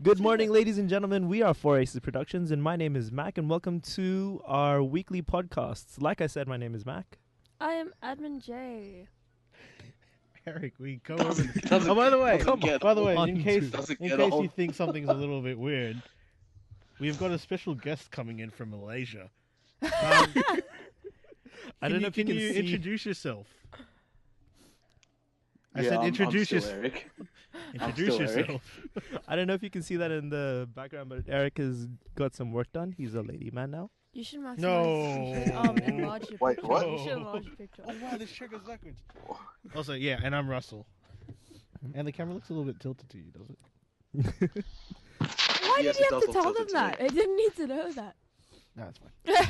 Good morning, ladies and gentlemen. We are 4 Aces Productions, and my name is Mac, and welcome to our weekly podcasts. Like I said, my name is Mac. I am Admin J. Eric, we go over. Oh, by the way, on in case old. you think something's a little bit weird, we've got a special guest coming in from Malaysia. I don't know if you can can you see. introduce yourself. I Yeah, said I'm introduce still yourself. Eric. Introduce still Eric. yourself. I don't know if you can see that in the background, but Eric has got some work done. He's a lady man now. You should maximize. No. You should, enlarge your Wait, picture. what? You should enlarge your picture. Oh wow, this trigger's backwards. Also, yeah, and I'm Russell. And the camera looks a little bit tilted to you, does it? Why Yes, did you it have does to look tell tilted them to that? me. I didn't need to know that. No, it's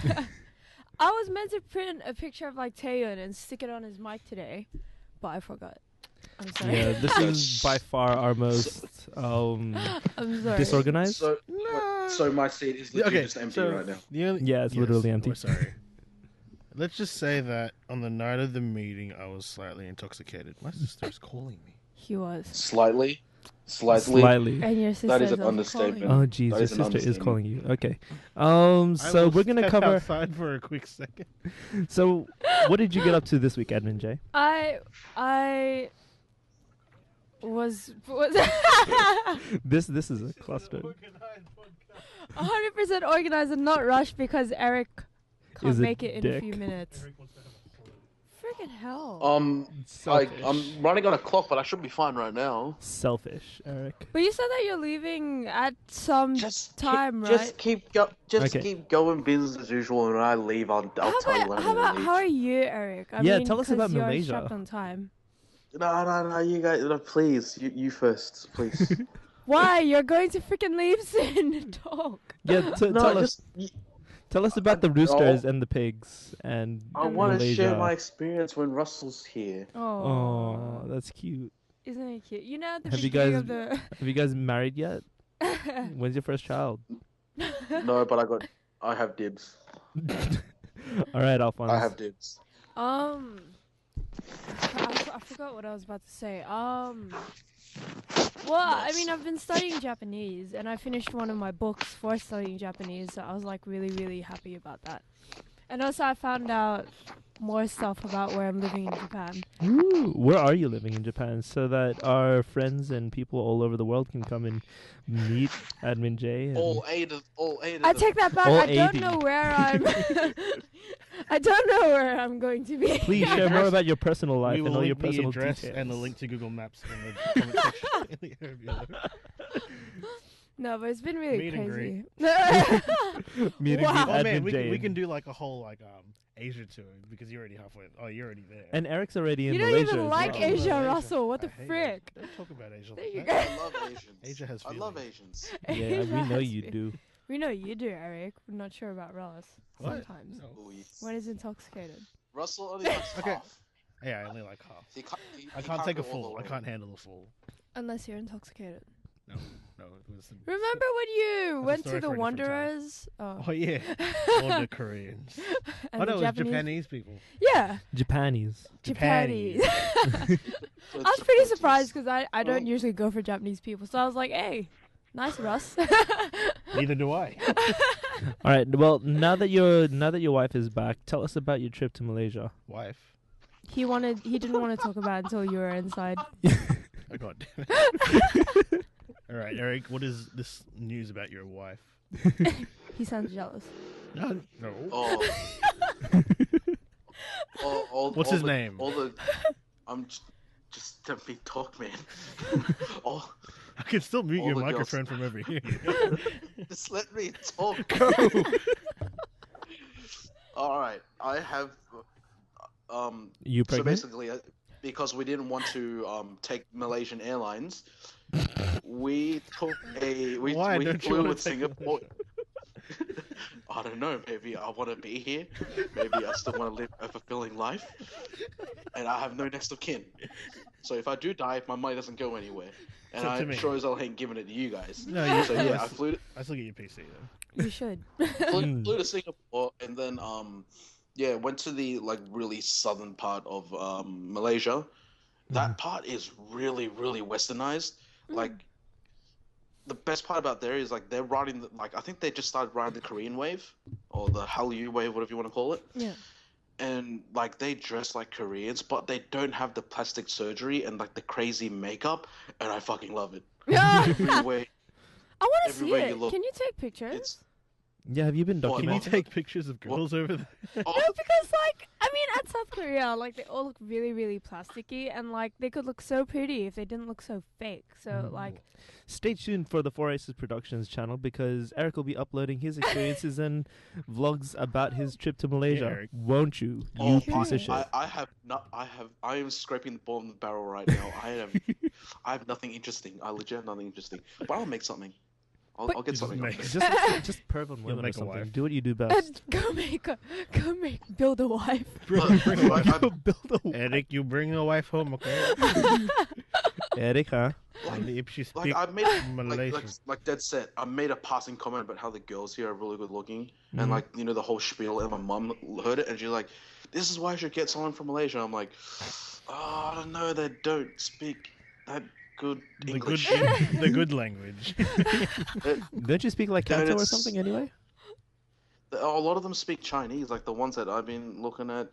fine. I was meant to print a picture of like Taeyeon and stick it on his mic today, but I forgot. I'm sorry. Yeah, this is by far our most I'm sorry. disorganized. So my seat is literally just empty right now. Yeah, it's literally empty. We're sorry. Let's just say that on the night of the meeting, I was slightly intoxicated. My sister's calling me. He was. Slightly. Slightly. And your sister That is is an also understatement. calling. Oh, jeez, That your is an sister is understatement. calling you. Okay. I So will we're gonna step cover. outside for a quick second. So, what did you get up to this week, Admin J? I was This is a cluster. 100% organized and not rushed because Eric can't Is a make it in a dick. few minutes. Freaking hell. Selfish. I'm running on a clock, but I should be fine right now. Selfish, Eric. But you said that you're leaving at some time, right? Just keep going business as usual, and when I leave, I'll tell you when I'm gonna leave. how are you, Eric? I Yeah, mean, tell us 'cause about you're Malaysia. strapped on time. No, you guys, no, please, you first, please. Why? You're going to freaking leave soon. Talk. Yeah, No, tell us about the roosters and the pigs and I want to Malaysia. share my experience when Russell's here. Oh, that's cute. Isn't it cute? You know, at the Have you beginning guys- of the. Have you guys married yet? When's your first child? No, but I have dibs. All right, Alphonse. I have dibs. I forgot what I was about to say. Well, I mean, I've been studying Japanese, and I finished one of my books for studying Japanese, so I was, like, really, really happy about that. And also, I found out more stuff about where I'm living in Japan. Ooh, where are you living in Japan so that our friends and people all over the world can come and meet Admin J? And All eight of I take that back. All I don't 80. know where I'm... I don't know where I'm going to be. Please share more about your personal life We and will all your link the personal address details. and the link to Google Maps in the comment section. in the area below. No, but it's been really Meet and crazy. Meeting Wow. with Oh man, Admin we J. can do like a whole Asia tour because you're already halfway. Oh, you're already there. And Eric's already in You don't Malaysia. even as like well. well. Asia, Malaysia. Russell. What the I hate frick? Don't talk about Asia. There like you that. go. I love Asians. Asia has I love feelings. Asians. Yeah, Asia we know has you been- do. We know you do, Eric. We're not sure about Ross. What? Sometimes. No. Ooh, yes. When he's intoxicated. Russell only likes Okay. half. Yeah, I only like half. He I can't take a go all full. the I way. can't handle a full. Unless you're intoxicated. No, it was. Remember when you That's a went story to the for a different time. Wanderers? Oh. Oh yeah, all the Koreans. And Oh the no, it was Japanese people. Yeah, Japanese. Japanese. So I was it's pretty just- surprised because I don't Oh. usually go for Japanese people. So I was like, hey, nice Russ. Neither do I. All right. Well, now that your wife is back, tell us about your trip to Malaysia. Wife. He didn't want to talk about it until you were inside. Oh god damn it. All right, Eric. What is this news about your wife? He sounds jealous. No. Oh. What's his name? I'm just let me talk, man. Oh, I can still mute all your the girls- microphone from over here. just let me talk. Go. All right, I have You So pregnant? basically, because we didn't want to take Malaysian Airlines, we took we Why don't you flew wanna with take Singapore. I don't know. Maybe I want to be here. Maybe I still want to live a fulfilling life, and I have no next of kin. So if I do die, my money doesn't go anywhere, and Except to I me. sure as hell ain't giving it to you guys. No, you. So yeah, I flew I still get your PC though. You should. flew to Singapore, and then yeah, went to the really southern part of Malaysia. That part is really, really westernized. Like the best part about there is like they're riding like I think they just started riding the Korean wave or the Hallyu wave, whatever you want to call it. Yeah. And like they dress like Koreans, but they don't have the plastic surgery and like the crazy makeup, and I fucking love it. Everywhere, I want to see everywhere you it. look, Can you take pictures? it's Yeah, have you been What, Can you documenting? take pictures of girls over there? oh, No, because like I mean, at South Korea, like they all look really, really plasticky, and like they could look so pretty if they didn't look so fake. So like, Stay tuned for the Four Aces Productions channel because Eric will be uploading his experiences and vlogs about his trip to Malaysia. Eric. Won't you? Oh, You piece of shit. I am scraping the bottom of the barrel right now. I have nothing interesting. I legit have nothing interesting. But I'll make something. I'll get Just something. make- Just perv on women or make a something. wife. Do what you do best. build a wife. Bring a wife. Build a Eric, you bring a wife home, okay? Eric, huh? And if she Like speaks I made Malaysian. like dead set. I made a passing comment about how the girls here are really good looking, Mhm. and like the whole spiel. And my mum heard it, and she's like, "This is why I should get someone from Malaysia." I'm like, "Oh, I don't know. They don't speak that good English." the good language. Don't you speak like Then Kanto or it's- something anyway? A lot of them speak Chinese. Like the ones that I've been looking at,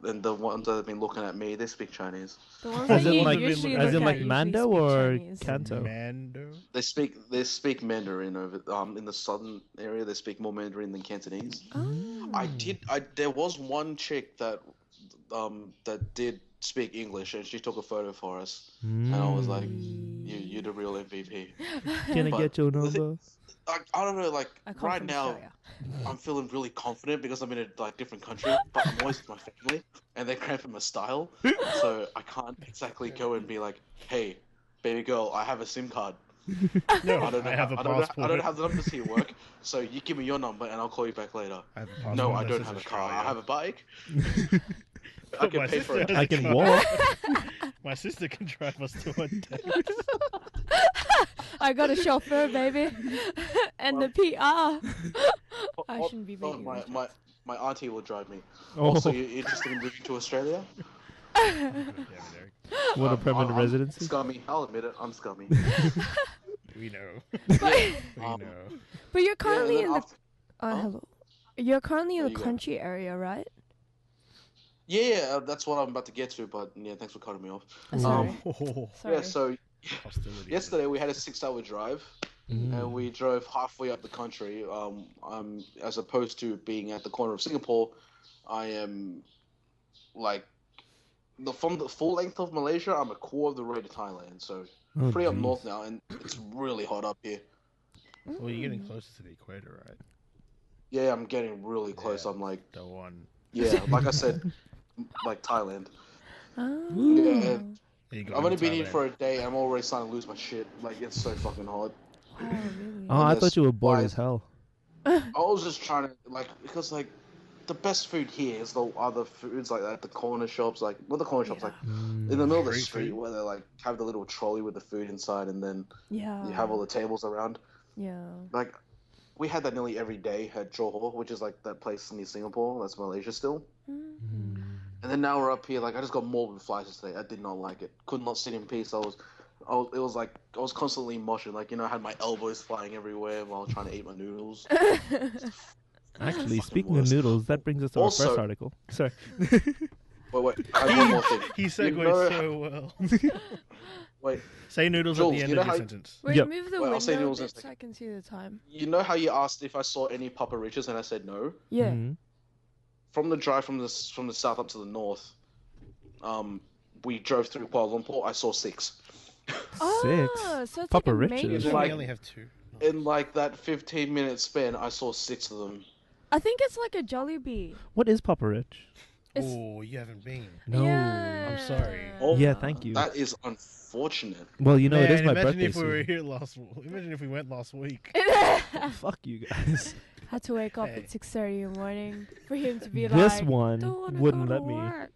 and the ones that have been looking at me, they speak Chinese. The ones As that in you like, usually as look in at like usually Mando speak or Chinese. Kanto? Mando. They speak Mandarin over in the southern area. They speak more Mandarin than Cantonese. Oh. There was one chick that did speak English, and she took a photo for us, and I was like, "You're the real MVP." Can I But get your the thing- number? I don't know, like I come right from now, Australia. I'm feeling really confident because I'm in a different country, but I'm always with my family, and they're cramping my style, so I can't exactly go and be like, "Hey, baby girl, I have a SIM card. No, I don't know. I have a I don't know passport. how the numbers here work, so you give me your number and I'll call you back later." I have a passport. No, I that don't says have a car. I Australia. have a bike. I can My pay for sister it. has I a can car. walk. My sister can drive us to a date. I got a chauffeur, baby, and the PR. I shouldn't be Oh, making my, those my my auntie will drive me. Oh, Also, you're interested in moving to Australia? what a permanent I'm residency. Scummy. I'll admit it. I'm scummy. We know. But, We Um, know. but you're Yeah, currently then in the. after- Hello. You're currently in There the you go. country area, right? Yeah, that's what I'm about to get to. But yeah, thanks for cutting me off. Sorry. Oh, Sorry. Yeah, so hostility. yesterday we had a 6-hour drive, Mm. and we drove halfway up the country. As opposed to being at the corner of Singapore, I am like from the full length of Malaysia. I'm a quarter of the way to Thailand, so Oh, pretty up jeez. north now, and it's really hot up here. Well, you're getting closer to the equator, right? Yeah, I'm getting really close. Yeah. I'm like, The one. yeah, like I said, like Thailand. Oh. Yeah. You got I've in only been here Thailand. for a day, and I'm already starting to lose my shit. Like it's so fucking hot. Oh, really? Oh, I Unless- thought you were bored why- as hell. I was just trying to because the best food here is the other foods like at the corner shops, like the corner shops, like in the middle of the Street street food? where they like have the little trolley with the food inside, and then Yeah. you have all the tables around. Yeah. Like we had that nearly every day at Johor, which is like that place near Singapore. That's Malaysia still. Mm. And then now we're up here. Like I just got morbid flies today. I did not like it. Could not sit in peace. It was like I was constantly moshing. Like I had my elbows flying everywhere while trying to eat my noodles. Actually, Fucking speaking worst. of noodles, that brings us to our Also- first article. Sorry. Wait. I have one more thing. He segued know- so well. Wait. Say noodles Jules, at the you end know of your how- sentence. Wait, Yep. move the Wait, I'll say window a noodles in a bit so second. I can see the time. You know how you asked if I saw any Papa Riches and I said no? Yeah. Mhm. From the drive from the south up to the north, we drove through Kuala Lumpur. I saw 6. Oh, so it's Papa like a Riches. main It's We like- thing. only have 2. In like that 15-minute span, I saw 6 of them. I think it's like a Jollibee. What is Papa Rich? It's- Oh, you haven't been. No. Yeah. I'm sorry. Oh, Yeah, thank you. That is unfortunate. Well, you know, it is Man, my imagine birthday if we were soon. here Imagine if we went last week. Fuck you guys. Had to wake up Hey. at 6:30 in the morning for him to be This like, one "Don't wanna wouldn't go let to me. work."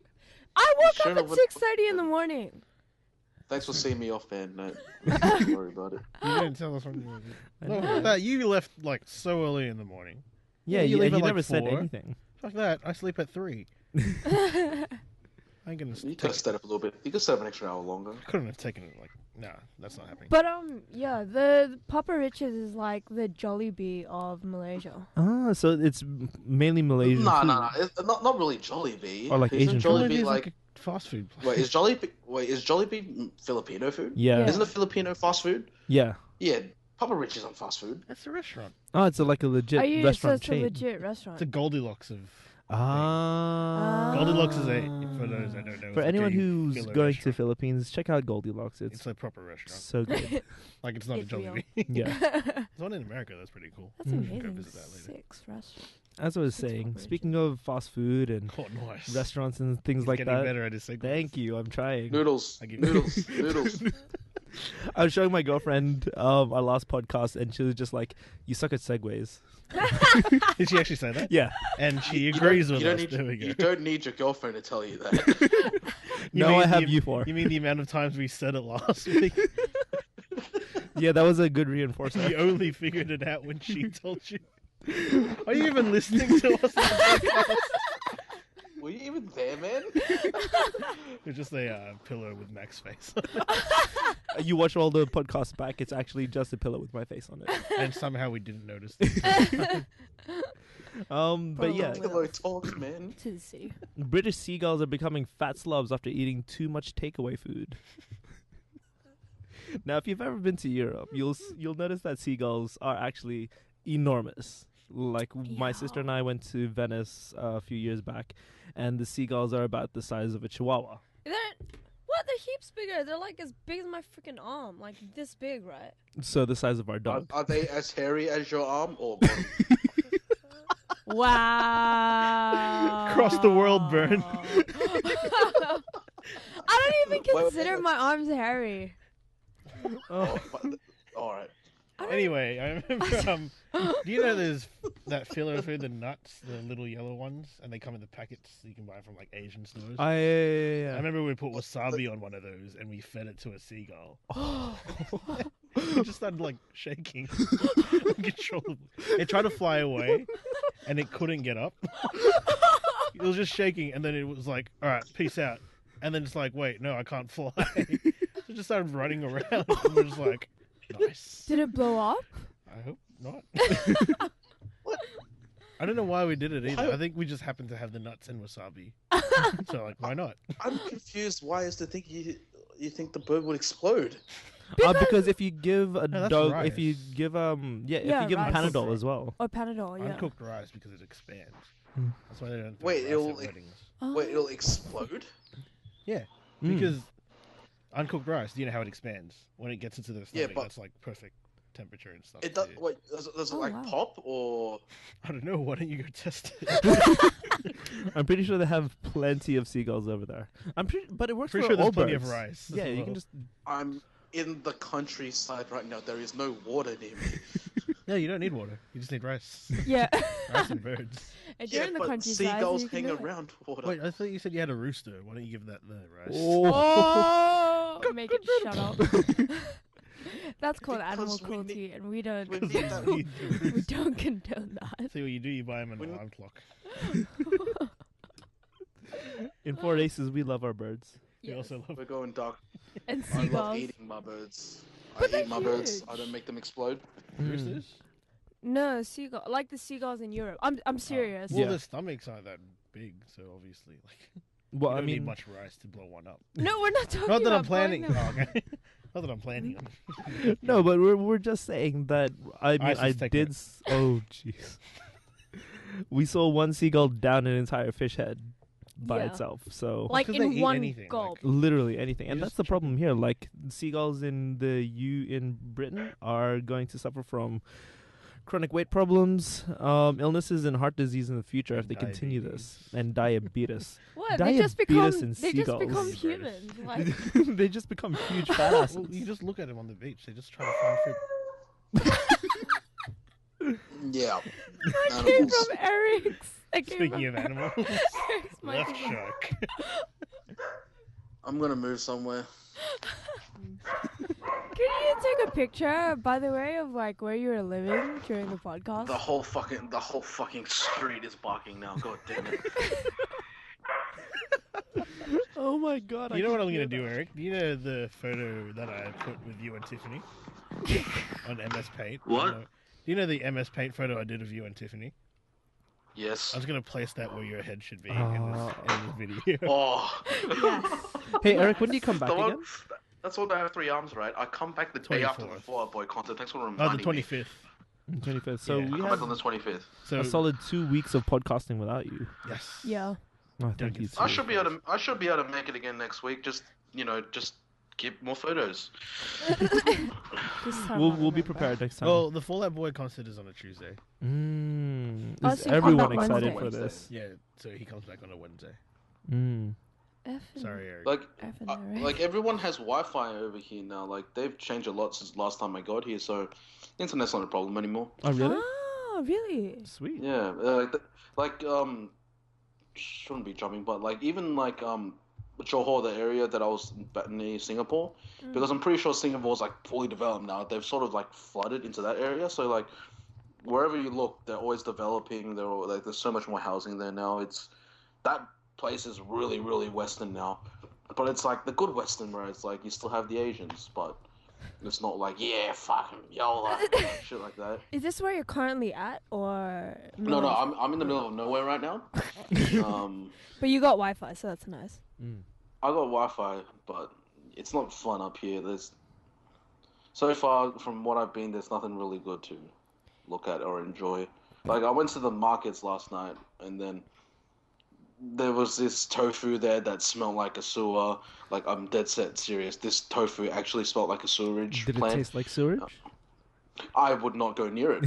I woke up Should've at went- 6:30 in the morning. Thanks for seeing me off, man. No, don't worry about it. You didn't tell us when you were. I No, know. fuck that. You left like so early in the morning. Yeah, you you, leave and at you like never said 4. anything. Fuck that. I sleep at 3. I ain't gonna You take could have it. stayed up a little bit. You could stay up an extra hour longer. I couldn't have taken it. Like, nah, that's not happening. But yeah, the Papa Rich's is like the Jollibee of Malaysia. Ah, so it's mainly Malaysian Nah, food. nah, nah. It's not really Jollibee. Or like Isn't Asian food. Jollibee Jollibee's like? like a fast food place. Wait, is Jollibee Filipino food? Yeah. Yeah. Isn't it Filipino fast food? Yeah. Yeah, Papa Rich isn't fast food. That's a restaurant. Oh, it's like a legit Are you so restaurant it's a chain. legit restaurant? It's a Goldilocks of. Ah. Goldilocks is for those that don't know. For it's anyone like a who's filler going to restaurant. Philippines, check out Goldilocks. It's It's a proper restaurant. so good. Like it's not It's a real. Jollibee. Yeah. There's one in America that's pretty cool. That's Mm. Go amazing. visit that later. 6 restaurants. As I was Six saying, Papa speaking of fast food and Oh, nice. restaurants and things He's like getting that. better at his segues. Thank you. I'm trying. Noodles, I give noodles, noodles. I was showing my girlfriend our last podcast, and she was just like, "You suck at segues." Did she actually say that? Yeah. And she agrees with You don't us. need, There we go. you don't need your girlfriend to tell you that. No, mean I have the- you for. You mean the amount of times we said it last week? Yeah, that was a good reinforcement. You only figured it out when she told you. Are you even listening to us? on the podcast? Were you even there, man? It's just a pillow with Mac's face. You watch all the podcasts back; it's actually just a pillow with my face on it. And somehow we didn't notice. But yeah, Oh. Pillow talk, man. To the city. British seagulls are becoming fat slobs after eating too much takeaway food. Now, if you've ever been to Europe, you'll notice that seagulls are actually enormous. Like my sister and I went to Venice a few years back, and the seagulls are about the size of a chihuahua. They're heaps bigger. They're like as big as my freaking arm. Like this big, right? So the size of our Are, dog. are they as hairy as your arm or body? Wow. Cross the world, Bern. I don't even Wait, consider my arms hairy. Oh. All right. Anyway, I remember. Do you know there's that filler food, the nuts, the little yellow ones, and they come in the packets you can buy from like Asian stores. I Yeah. remember we put wasabi on one of those and we fed it to a seagull. It just started like shaking uncontrollably. It tried to fly away and it couldn't get up. It was just shaking, and then it was like, "All right, peace out." And then it's like, "Wait, no, I can't fly." So it just started running around. And we're just like, "Nice." Did it blow up? I hope not. I don't know why we did it either. I think we just happened to have the nuts and wasabi. So like, why not? I'm confused. Why is the thing you think the bird would explode? Because if you give a No, that's dog, rice. if you give if Yeah, you give rice. Panadol as well. Or Panadol, yeah. Uncooked rice because it expands. Hmm. That's why they don't. Wait, rice it'll at like- weddings. Oh. Wait, it'll explode? Yeah, Mm. because uncooked rice. Do you know how it expands when it gets into the Yeah, stomach? but- That's like perfect temperature and stuff. It does. Yeah. Wait, does it Oh, like wow. pop or? I don't know. Why don't you go test it? I'm pretty sure they have plenty of seagulls over there. But it works Pretty for sure all there's plenty of birds. rice. Yeah, as you well. can just. I'm in the countryside right now. There is no water near me. No, you don't need water. You just need rice. Yeah. Rice and birds. And you're Yeah, in the but countryside, so seagulls you can hang do it. around water. Wait, I thought you said you had a rooster. Why don't you give that the rice? Oh, make it shut up. That's called Because animal we cruelty, and we don't. we need that- Need the we don't condone that. See what you do? You buy them an When- alarm clock. In Four Aces, we love our birds. You Yes. also love. We're going dark. And I love seagulls. eating my birds. But I they're eat my birds. huge. I don't make them explode. Roosters? No, seagull, like the seagulls in Europe. I'm serious. Well, Yeah. their stomachs aren't that big, so obviously, like, Well, you I don't need mean, much rice to blow one up. No, we're not talking Not that about I'm planning. blowing them Oh, okay. Not that I'm planning on. no, but we're just saying that. I mean, ISIS I take did. note. Oh, jeez. We saw one seagull down an entire fish head by Yeah. itself. So Like 'cause they in eat one anything, like- gulp. literally anything, You and just that's the chop problem here. Like seagulls in in Britain are going to suffer from chronic weight problems, illnesses, and heart disease in the future if they continue this, and diabetes. What? They just become. Diabetes and They just become seagulls. humans. Like, They just become huge fat asses. Well, you just look at them on the beach. They just try to find food. Yeah. that came Animals. from Eric's. That came Speaking of from animals, Eric's left microphone. shark. I'm gonna move somewhere. Can you take a picture, by the way, of like where you were living during the podcast? The whole fucking street is barking now. God damn it. Oh my god! You know what I'm gonna do, Eric? You know the photo that I put with you and Tiffany on MS Paint. What? Do you know the MS Paint photo I did of you and Tiffany? Yes. I was gonna place that where your head should be in Oh. this video. Oh. Yes. Hey Eric, when do you come back The one- again? That's what I have 3 arms, right? I come back the day after the 24th. Fallout Boy concert. Thanks for Oh, reminding the me. 25th. 25th. So Yeah. we I come have back on the 25th. So a solid 2 weeks of podcasting without you. yes. Yeah. Oh, thank you. get- I Too. should be able to make it again next week. Just keep more photos. This time We'll I'll be remember. prepared next time. Well, the Fallout Boy concert is on a Tuesday. Oh, Is so you come everyone back excited Wednesday. for this? Yeah, so he comes back on a Wednesday. Effing- Sorry, Eric. Like, effing Eric. like everyone has Wi-Fi over here now. Like they've changed a lot since last time I got here, so internet's not a problem anymore. Oh really? Oh, really? Sweet. Yeah, shouldn't be jumping, but like even like Johor, the area that I was near Singapore, because I'm pretty sure Singapore's like fully developed now. They've sort of like flooded into that area, so like wherever you look, they're always developing. There's so much more housing there now. That place is really, really Western now, but it's like the good Western where it's like you still have the Asians, but it's not like fucking YOLO shit like that. Is this where you're currently at, or No, Malaysia? I'm in the middle of nowhere right now. But you got Wi-Fi, so that's nice. I got Wi-Fi, but it's not fun up here. So far from what I've been, there's nothing really good to look at or enjoy. Like I went to the markets last night, and then there was this tofu there that smelled like a sewer. Like I'm dead set serious. This tofu actually smelled like a sewerage Did it plant. taste like sewage? I would not go near it.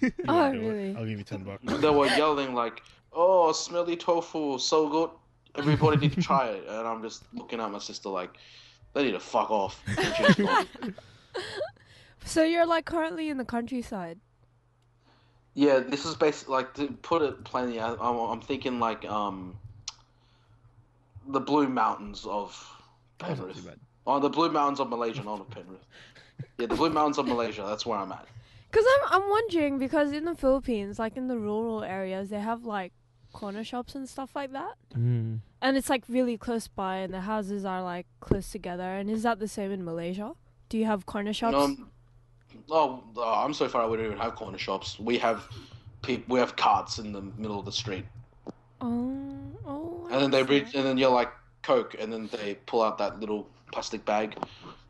You Oh, wanna do it? really? I'll give you $10. They were yelling like, "Oh, smelly tofu, so good! Everybody need to try it." And I'm just looking at my sister like, they need to fuck off. And she's gone. So you're like currently in the countryside. Yeah, this is basically like to put it plainly. I'm thinking like the Blue Mountains of That's not too Penrith. bad. Oh, the Blue Mountains of Malaysia, not of Penrith. Yeah, the Blue Mountains of Malaysia. That's where I'm at. Because I'm wondering, because in the Philippines, like in the rural areas, they have like corner shops and stuff like that. And it's like really close by, and the houses are like close together. And is that the same in Malaysia? Do you have corner shops? I'm so far we don't even have corner shops. We have carts in the middle of the street, Oh. and then and then you're like Coke, and then they pull out that little plastic bag,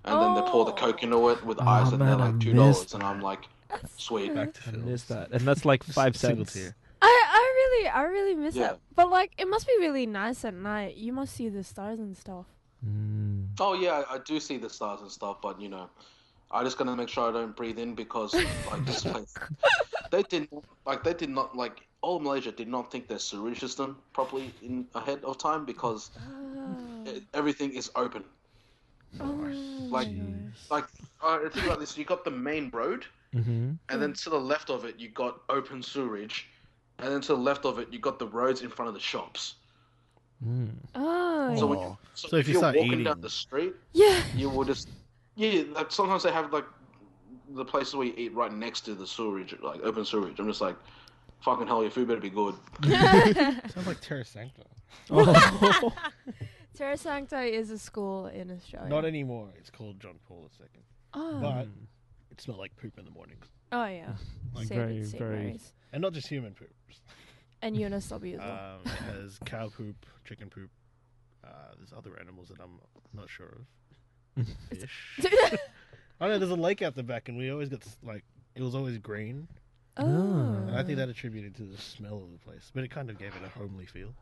and then they pour the Coke into it with ice, and they're man, I like $2, missed and I'm like, sweet. Back to I Phil. missed that, and that's like 5 Single cents. tier. I really miss Yeah. it. But like, it must be really nice at night. You must see the stars and stuff. Oh yeah, I do see the stars and stuff, but I just gotta make sure I don't breathe in because like this place, they did not like all of Malaysia did not think their sewage system properly in ahead of time because everything is open. Like, think about this: you got the main road, and then to the left of it you got open sewage, and then to the left of it you got the roads in front of the shops. Oh. So, Oh. so if if you you're start walking eating- down the street, Yeah. you will just like sometimes they have like the places where you eat right next to the sewage, like open sewage. I'm just like, fucking hell, your food better be good. Sounds like Terra Sancta. Oh. Terra Sancta is a school in Australia. Not anymore. It's called John Paul II. Oh. But it smelled like poop in the mornings. Oh yeah. Like very, St. very- Mary's. And not just human poop. And Eunice W as well. It has cow poop, chicken poop. There's other animals that I'm not sure of. Fish. I know there's a lake out the back, and we always got like it was always green, Oh. and I think that attributed to the smell of the place. But it kind of gave it a homely feel.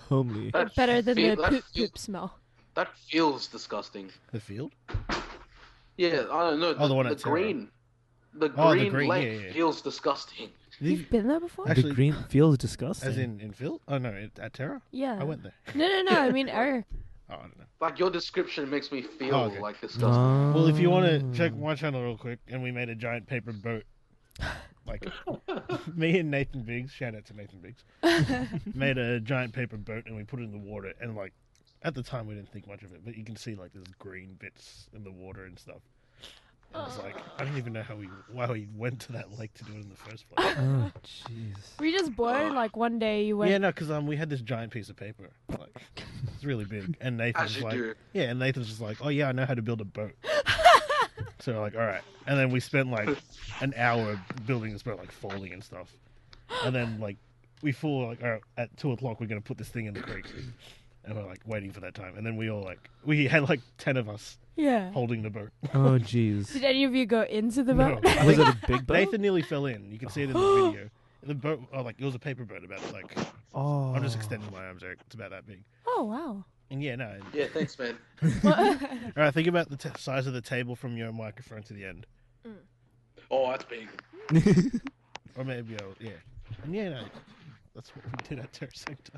Homely. That Better than feel- the that poop feel- poop smell. That feels disgusting. The field? Yeah, I don't know. Oh, the one the at Terra. green. The Oh, the green green, lake yeah. feels disgusting. You've been there before? Actually- the green feels disgusting. As in Phil? Oh no, at Terra? Yeah. I went there. No. I mean Eric. Oh, I don't know. Like your description makes me feel Oh, okay. like disgusting. Well, if you want to check my channel real quick, and we made a giant paper boat. Like, me and Nathan Biggs, shout out to Nathan Biggs, made a giant paper boat and we put it in the water. And, like, at the time we didn't think much of it, but you can see, like, there's green bits in the water and stuff. And it's like, I don't even know why we went to that lake to do it in the first place. Oh, jeez. Were you just bored? Like one day you went. Yeah, no, because we had this giant piece of paper. Like, It's really big. And As Nathan's you like, do. yeah, and Nathan's just like, oh yeah, I know how to build a boat. So we're like, all right. And then we spent like an hour building this boat, like folding and stuff. And then like we thought like, all right, at 2:00 we're gonna put this thing in the creek. And we're like waiting for that time. And then we had like 10 of us Yeah. holding the boat. Oh, jeez. Did any of you go into the boat? No. Was it a big boat? Nathan nearly fell in. You can see it in the video. The boat, it was a paper boat about like. Oh. I'm just extending my arms, Eric. It's about that big. Oh, wow. And yeah, no. Yeah, thanks, man. All right, think about the size of the table from your microphone to the end, Oh, that's big. or maybe yeah. And yeah, no, that's what we did at Terra Sector.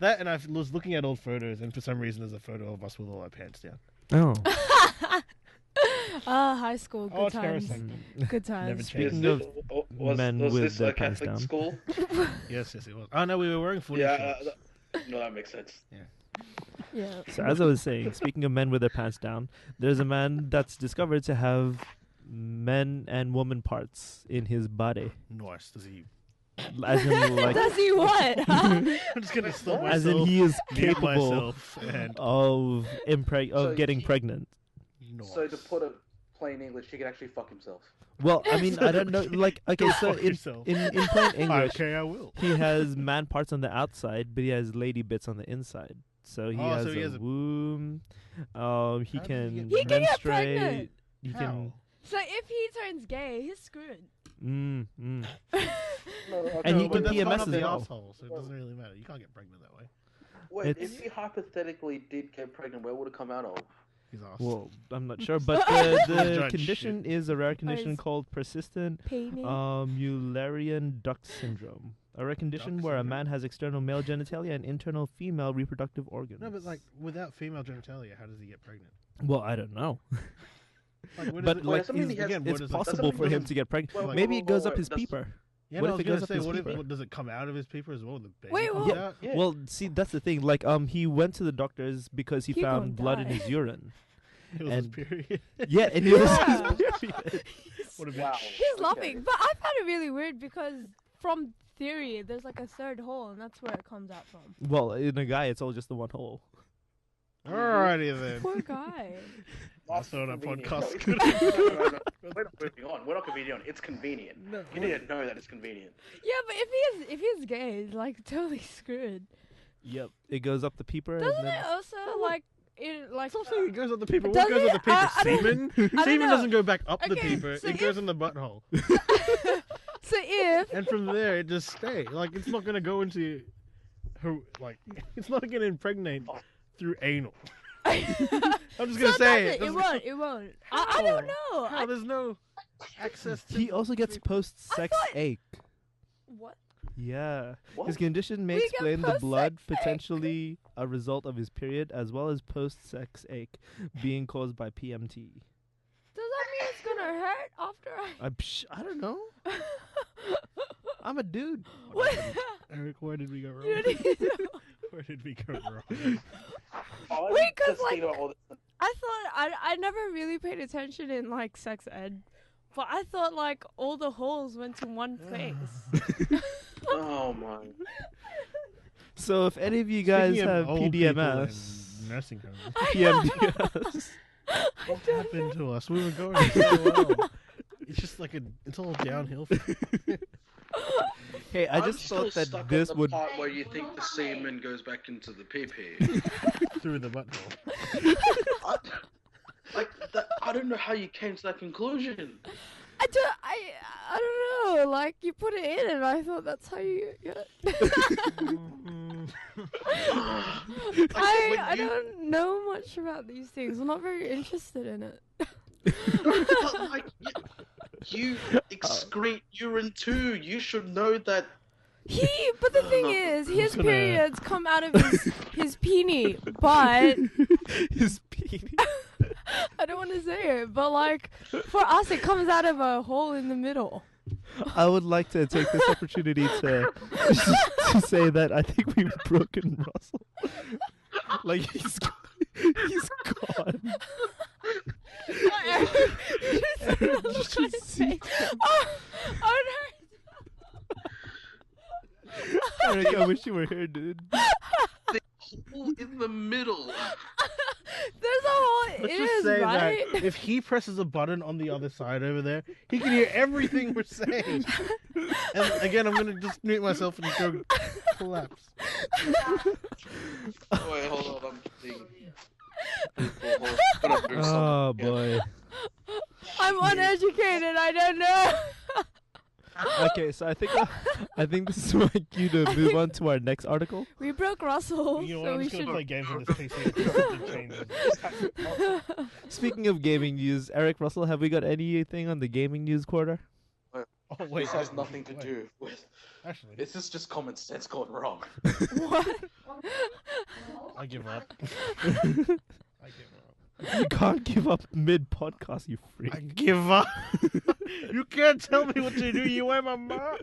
That, and I was looking at old photos, and for some reason, there's a photo of us with all our pants down. Oh. High school. Good Terra times. Sector. Good times. Never Speaking changed. of men was with this their a pants Catholic down. school? Yes, it was. Oh no, we were wearing footy shorts. No, that makes sense. Yeah. So as I was saying, speaking of men with their pants down, there's a man that's discovered to have men and woman parts in his body. Nice. Does he? As in, like, Does he what? I'm just gonna stop myself. as in he is mute capable myself and of So getting he- pregnant. nice. So to put it plain English, he can actually fuck himself. Well, I mean, I don't know. Like, okay, so Fuck in yourself. plain English, Okay, I will. he has man parts on the outside, but he has lady bits on the inside. So he has so he a has a- womb. He does he can get He can get menstruate. pregnant. He How? can. So if he turns gay, he's screwed. Mm. No, And he No, but can that's PMS part as of the well. asshole, so it doesn't really matter. You can't get pregnant that way. Wait, It's- if he hypothetically did get pregnant, where would it come out of? He's ass. Well, I'm not sure, but the Giant condition is a rare condition is- called persistent Painting. Mullerian duct syndrome. A rare condition Duct where a syndrome? man has external male genitalia and internal female reproductive organs. No, but like without female genitalia, how does he get pregnant? Well, I don't know. Like, what But is, like, doesn't mean he has- again, it's what is possible doesn't for him mean- to get pregnant. Wait, Maybe it goes up wait, his that's- peeper. Yeah, What no, if it I was goes up gonna his say, peeper? what does it come out of his peeper as well? The baby Wait, comes what? out? Yeah. Well, see, that's the thing. Like, he went to the doctors because he He found gonna blood in die. his urine. It was his and- period. Yeah, and it was Yeah. his period. What a bitch. Wow. He's Okay. laughing, but I found it really weird because from theory, there's like a third hole, and that's where it comes out from. Well, in a guy, it's all just the one hole. Alrighty then. Poor guy. That's what a Convenient. podcast No, could no. We're not moving on. We're not convenient. It's convenient. No, You need to know that it's convenient. Yeah, but if he's gay, he's like totally screwed. Yep. It goes up the peeper. Doesn't and then it also like it like? Stop saying it goes up the peeper. Does What goes up it? the peeper? I don't- Semen? don't Semen know. doesn't go back up the Okay, peeper. so It goes in the butthole. So if And from there, it just stays. Like, it's not going to go into her, like, it's not going to impregnate through anal. I'm just going to say it. It won't. It won't. I don't know. How? There's no access to... he also gets post-sex thought- ache. What? Yeah. What? His condition may We get explain the post-sex blood ache. potentially a result of his period as well as post-sex ache being caused by PMT. Does that mean it's gonna hurt after I don't know. I'm a dude. What? Eric, where did we go wrong? You didn't know. Where did we go wrong? Wait, 'cause, Just like- think about all this- I thought I never really paid attention in like sex ed, but I thought like all the holes went to one place. Oh my. So if any of you guys Speaking of have old people PDMS, in nursing homes, PMDS, what happened to us? We were going so well. It's just like it's all downhill. hey, I I'm just still thought that stuck this on the would. part where you think the semen goes back into the pee-pee. Through the butthole. I don't know how you came to that conclusion. I don't know. Like you put it in, and I thought that's how you get it. I don't know much about these things. I'm not very interested in it. But, like, you excrete urine too. You should know that. But the thing is, his gonna- periods come out of his peenie, but His penis. I don't want to say it. But like for us, it comes out of a hole in the middle. I would like to take this opportunity to say that I think we've broken Russell. Like he's gone. Oh, Eric, I wish you were here, dude. The whole Let's It just is, say right? that if he presses a button on the other side over there, he can hear everything we're saying. And again, I'm gonna just mute myself and go collapse. Wait, hold on. I'm thinking. Hold on. I'm gonna do Oh something. boy. I'm uneducated. I don't know. Okay, so I think this is my cue to move on to our next article. We broke Russell, You know what? so I'm we just gonna should. play games on this PC. until something changes. Speaking of gaming news, Eric Russell, have we got anything on the gaming news quarter? Oh wait, This has nothing to do with. Actually, This is just common sense gone wrong. What? I give up. I give up. You can't give up mid podcast, you freak. I give up. You can't tell me what to do. You are my mom.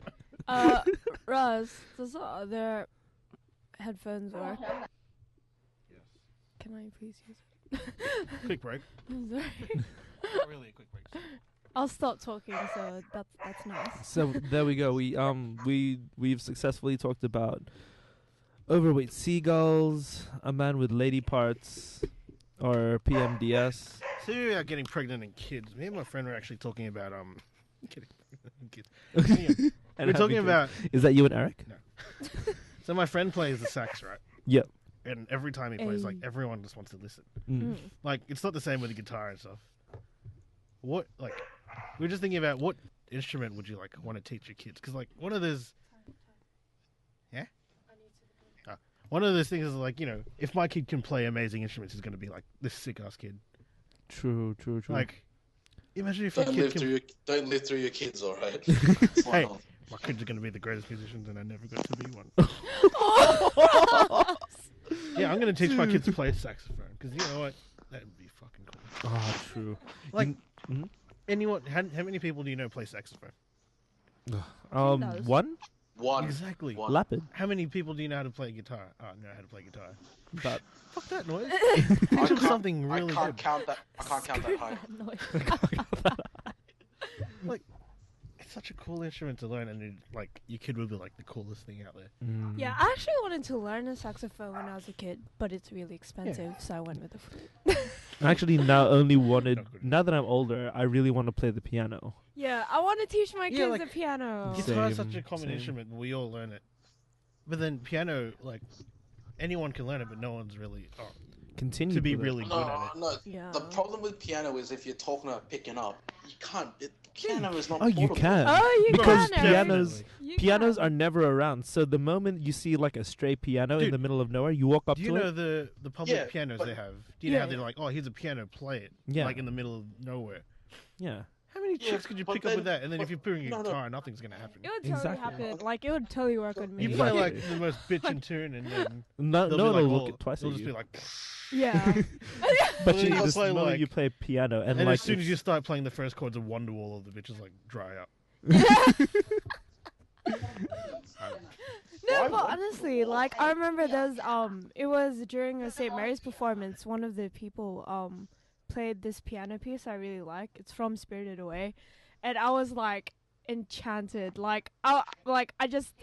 Russ, does the other headphones work? Yes. Can I please use it? Quick break. I'm sorry. Not really a quick break. I'll stop talking, so that's nice. So there we go. We've successfully talked about overweight seagulls, a man with lady parts, or PMDS. So you're about getting pregnant and kids. Me and my friend were actually talking about getting pregnant and kids. And We're having talking kids. about. Is that you and Eric? So my friend plays the sax, right? Yep. And every time he plays, like Ay. everyone just wants to listen. Mm. Like it's not the same with the guitar and stuff. What like we were just thinking about what instrument would you like want to teach your kids? Because like one of those. Yeah. One of those things is like, you know, if my kid can play amazing instruments, he's going to be like this sick ass kid. True. Like, imagine if your Don't kid live can. through your don't live through your kids, all right? Hey, Wow. my kids are going to be the greatest musicians, and I never got to be one. Yeah, I'm going to teach my kids to play saxophone because you know what, that would be fucking cool. Oh, true. Like, Mhm. anyone? How many people do you know play saxophone? knows? One One. Exactly. One. lapid. How many people do you know how to play guitar? Know how to play guitar. But Fuck that noise. I Teach them can't- something really I can't good. count that. I can't count that high. Like, it's such a cool instrument to learn, and like your kid would be like the coolest thing out there. Yeah, I actually wanted to learn a saxophone when I was a kid, but it's really expensive, so I went with the flute. I actually now only wanted. Not good. Now that I'm older, I really want to play the piano. Yeah, I want to teach my Yeah, kids like, the piano. Guitar is Same, such a common same. instrument, and we all learn it. But then piano, like anyone can learn it, but no one's really Continue to be with it. really good at No, it. no. Yeah. The problem with piano is if you're talking about picking up, you can't. Piano is not. Oh, you portable. can. Oh, you Because can. pianos- You Pianos can. are never around, so the moment you see like a stray piano in Dude, the middle of nowhere, you walk up Do you to know it. the public Yeah, pianos but- they have? Do you know how Yeah. they're like, oh, here's a piano, play it, Yeah. like in the middle of nowhere? Yeah. How many Yeah, tricks could you but pick up with then- that? And then but- if you're playing a no, no. guitar, nothing's gonna happen. It would totally Exactly. happen. Like, it would totally work with me. You play Exactly. like the most bitchin' tune, and then No, they'll no be one will like, look oh, twice they'll at just you. be like. Yeah. But then you you'll just play, know like- you play piano, and And like as soon as you it's- start playing the first chords of Wonderwall, all the bitches like dry up. No, but honestly, like, I remember those, it was during a St. Mary's performance, one of the people, played this piano piece I really like. It's from Spirited Away. And I was, like, enchanted. Like, I just,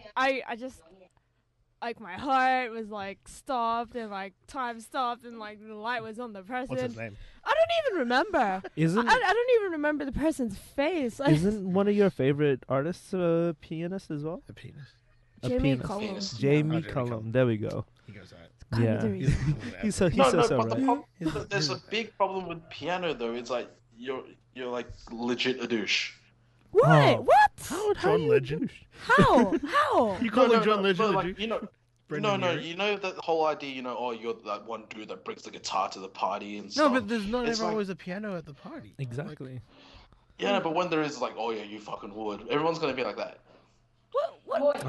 like, my heart was, like, stopped, and, like, time stopped, and, like, the light was on the person. What's his name? I don't even remember. isn't I don't even remember the person's face. Like, isn't one of your favorite artists a pianist as well? The penis. A Jamie pianist. Cullum. Penis. Jamie Oh, Jamie Cullum. Cullum. There we go. He goes out. Kind Yeah. of the reason. He's so No, no, so but the right. problem, His- but there's a his- big problem with piano though. It's like you're like legit a douche. What? Oh. What? How John are you Legend. douche? How? How? You call No, him no, John no, Legend, but, the like, dude? you know, Brendan no, Urie? you know that whole idea. You know, oh, you're that one dude that brings the guitar to the party and No, stuff. but there's not It's ever like- always a piano at the party. Exactly. Yeah, no, but when there is like, oh yeah, you fucking would. Everyone's gonna be like that. What?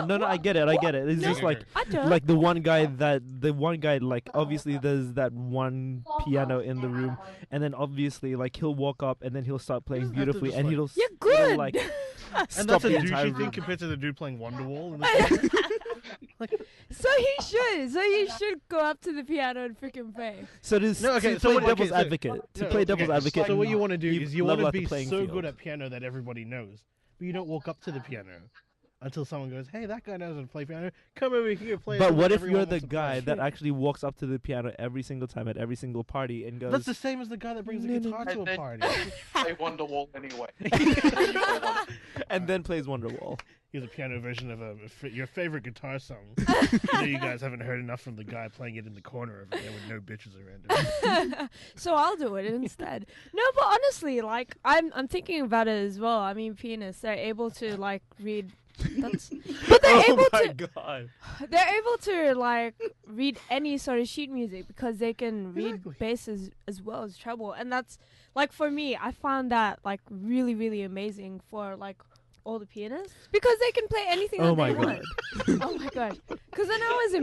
No, I get it. I get it. It's No. just like I don't. like the one guy like obviously there's that one piano in the room, and then obviously like he'll walk up and then he'll start playing doesn't have to beautifully, just, and like- he'll You're it'll, good. like And stop that's a the entire douchey room. thing compared to the dude playing Wonderwall. In the So he should go up to the piano and freaking play. So this No, okay, to so play what- devil's okay, so- advocate to No, play okay, devil's advocate. So what you want to do you is you level want to out the be playing so field. good at piano that everybody knows, but you don't walk up to the piano until someone goes, "Hey, that guy knows how to play piano. Come over here, play." But it." what if Everyone you're the wants to guy play. that actually walks up to the piano every single time at every single party and goes, That's the same as the guy that brings the guitar to And a then party. you play Wonderwall anyway. You play Wonderwall. and then plays Wonderwall? Here's a piano version of your favorite guitar song. I know you guys haven't heard enough from the guy playing it in the corner over there with no bitches around him. So I'll do it instead. No, but honestly, like I'm thinking about it as well. I mean, pianists, they're able to like read. But they're able to. God! They're able to like read any sort of sheet music because they can read Exactly. bass as well as treble, and that's like for me, I found that like really really amazing for like all the pianists because they can play anything Oh that my they want. Oh my god! Because when I was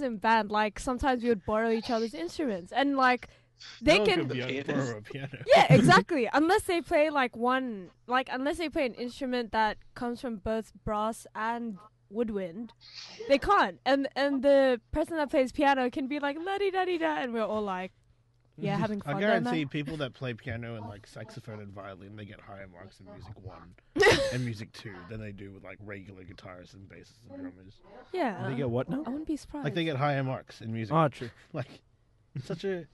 in band, like sometimes we would borrow each other's instruments, and like they No one can. could The borrow a piano. Yeah, exactly. Unless they play unless they play an instrument that comes from both brass and woodwind, they can't. And the person that plays piano can be like la di da di da, and we're all like, yeah, having I fun. guarantee people that play piano and like saxophone and violin, they get higher marks in music 1 and music 2 than they do with like regular guitarists and bassists and drummers. Yeah. They get what now? I wouldn't be surprised. Like they get higher marks in music. Ah, true. Like such a.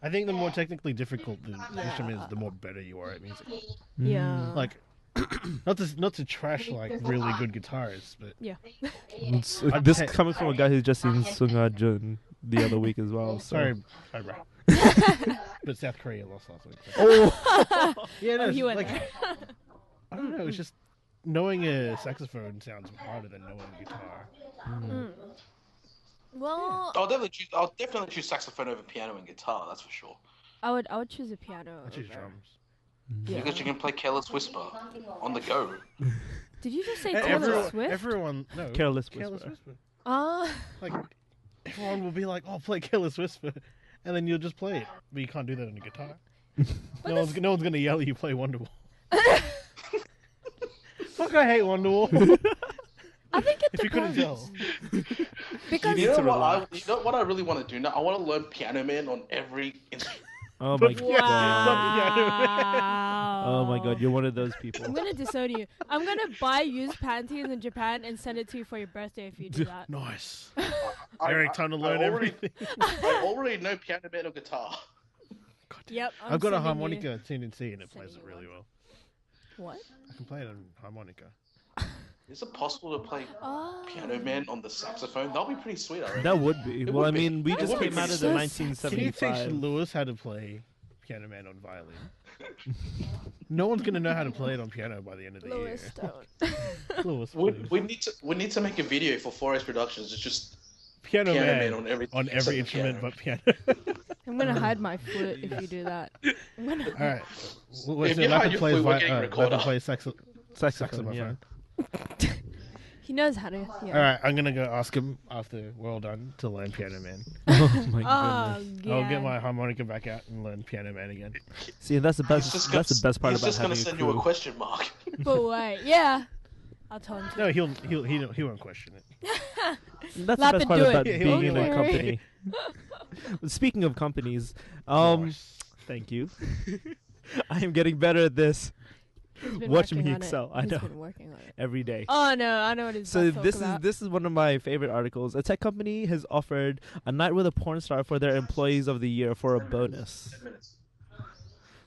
I think the more technically difficult the instrument is, the more better you are at music. Yeah. Like, not to trash like really good guitarists, but I'd This pay- coming from a guy who's just seen Sunga Jun the other week as well. So. sorry, bro. But South Korea lost last week. So. Oh. Yeah, no, Oh, it's he went like there. I don't know. It's just knowing a saxophone sounds harder than knowing a guitar. Well, I'll definitely choose saxophone over piano and guitar. That's for sure. I would choose a piano. I choose over- drums. Yeah. Because you can play Careless Whisper on the go. Did you just say E- Taylor Swift? everyone, no, Careless Careless Whisper. Whisper. Ah. Like everyone will be like, "Oh, play Careless Whisper," and then you'll just play it, but you can't do that on a guitar. No one's gonna yell at you play Wonderwall. Fuck, I hate Wonderwall. I think it If you couldn't depends. tell. Because You know to what I really want to do now? I want to learn Piano Man on every instrument. Oh my But god. wow. Oh my god, you're one of those I'm people. gonna disown you. I'm gonna buy used panties in Japan and send it to you for your birthday if you do that. Nice. I- Eric, time to I learn already- everything. I already know Piano Man on guitar. Yep. I've got a sending harmonica tuned in C and it plays it sending you really well. You. What? I can play it on harmonica. Is it possible to play Oh. Piano Man on the saxophone? That'd be pretty sweet, I reckon. That would be. It Well, I would be. mean, we It just would be came out of so the sexy. Can you teach 1975. Lewis how to play Piano Man on violin? No one's gonna know how to play it on piano by the end of the Lewis, year. don't. Lewis, We, please. we need to make a video for 4S Productions. It's just Piano, Piano Man, Man on every on every except instrument piano. but piano. I'm gonna hide my foot if you do that. I'm gonna. All right. Wait, If so you hide Lapid your plays foot, we're getting Lapid recorder. plays Saxophone, yeah. saxophone. He knows how to. Yeah. All right, I'm gonna go ask him after we're all done to learn Piano Man. Oh my Oh, goodness. yeah. I'll get my harmonica back out and learn Piano Man again. See, that's the He's best. just That's the best part he's about just gonna having a send you a crew. question mark. But wait, yeah. I'll tell him to. No, he won't question it. That's the Lapid, best part do about it. being in a Okay. company. Speaking of companies, Nice. thank you. I am getting better at this He's been watch working me on it. excel. I He's know. been working on it. every day. Oh no, I know what he's So about to this talk about. is one of my favorite articles. A tech company has offered a night with a porn star for their employees of the year for a bonus.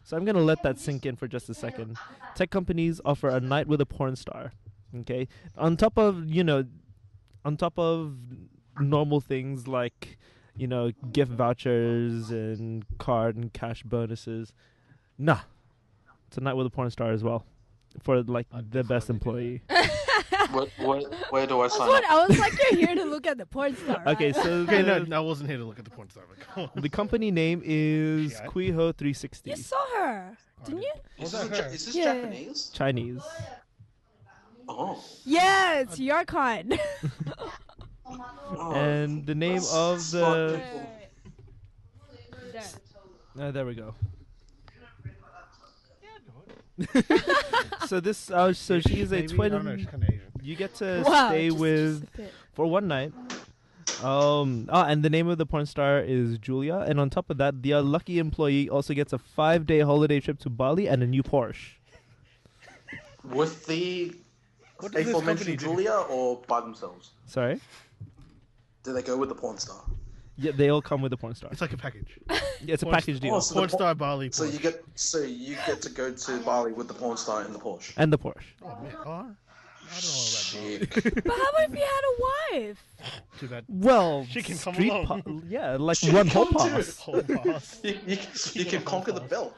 So I'm gonna let that sink in for just a second. Tech companies offer a night with a porn star. Okay, on top of normal things like gift vouchers and card and cash bonuses. Nah, it's a night with a porn star as well for like I'd the best definitely employee. Where do I sign up? I was like, you're here to look at the porn star. Okay, right? so Okay, the, no, I wasn't here to look at the porn star. But come on. the company name is Yeah. Kuiho 360. you saw her, didn't you? Is Was that this, her? is this Yeah. Japanese? Chinese. Oh. Yeah, it's your kind. Oh, And the name that's of the There. there we go. So this so she is a Maybe? I don't know, twin. she's kinda Asian. You get to Wow, stay just with a bit. for one night. And the name of the porn star is Julia, and on top of that, the lucky employee also gets a 5-day holiday trip to Bali and a new Porsche. with the What does this company aforementioned do? Julia or by themselves? Sorry. Do they go with the porn star? Yeah, they all come with a porn star. It's like a package. Yeah, it's a porn package deal. Oh, so Porn star Bali. So Porsche. you get to go to Bali with the porn star in the Porsche. And the Porsche. Oh man, I don't know about Shit. But how about if you had a wife? that. Too bad. Well, She can come street along. yeah, like She one can whole come too. pass. Whole pass. You can conquer the belt.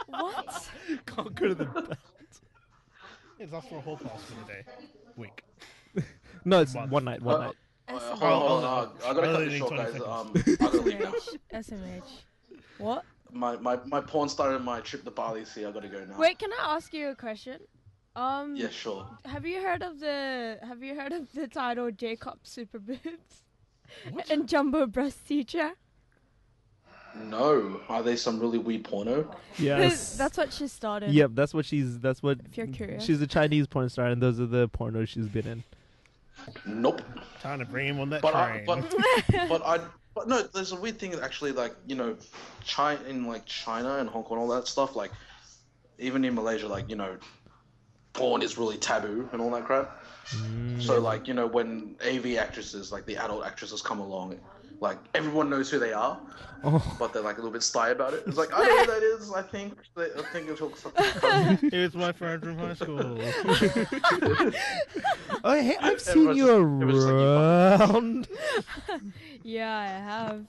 What? Conquer the belt. It's off for a whole pass for the day. Week. No, it's Month. one night. One night. Hold on. I gotta cut Only this short, 20 guys. seconds. I gotta leave now. SMH. What? My porn star and my trip to Bali. See, I gotta go now. Wait, can I ask you a question? Yeah, sure. Have you heard of the title Jacob Super Boobs and Jumbo Breast Teacher? No, are they some really weird porno? Yes. That's what she started. Yep, that's what she's. That's what. If you're curious. She's a Chinese porn star, and those are the pornos she's been in. Nope. Time to bring him on that But train. but no, there's a weird thing that actually, like, you know, China and Hong Kong, all that stuff, like, even in Malaysia, like, you know, porn is really taboo and all that crap. So, like, you know, when AV actresses, like the adult actresses come along, like, everyone knows who they are, Oh, but they're like a little bit sly about it. It's like, I know who that is. I think it looks something. It was my friend from high school. oh hey, I've seen Everyone's you just- everyone's like, around. Yeah, I have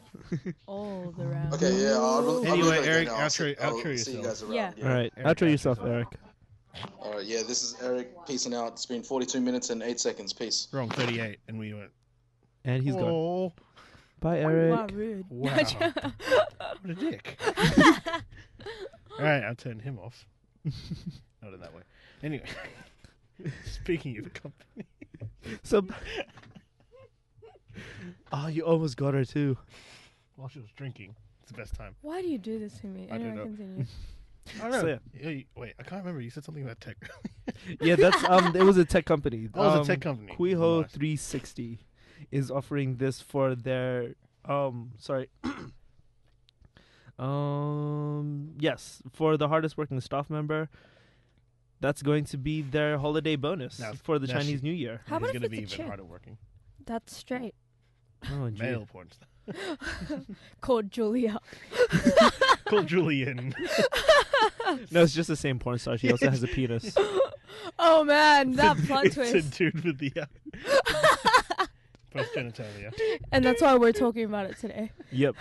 all the rounds. Okay, yeah. I'll Anyway, really Eric, I'll outro see you yourself. guys around. Yeah. All right, Eric, outro yourself, Eric. All right. Yeah. This is Eric. Peacing out. It's been 42 minutes and 8 seconds. Peace. Wrong, 38, and we went. And he's gone. Oh, Bye, Wow, Eric. rude. wow. What a dick. All right, I'll turn him off. Not in that way. Anyway, speaking of the company. So. Oh, you almost got her too. While she was drinking. It's the best time. Why do you do this to me? I don't Anyway, know. continue. I don't know. So, yeah. Wait, I can't remember. You said something about tech. Yeah, that's it was a tech company. Oh, it was a tech company. Quiho Nice. 360 is offering this for their yes, for the hardest working staff member. That's going to be their holiday bonus Now- for the now Chinese she- New Year. How He's about if going to be it's a even chick? harder working. That's straight. Oh, gee. Male porn star. Called Julia. Call Julian. No, it's just the same porn star. She also has a penis. Oh man, that plot It's a twist. dude with the post genitalia. And that's why we're talking about it today. Yep.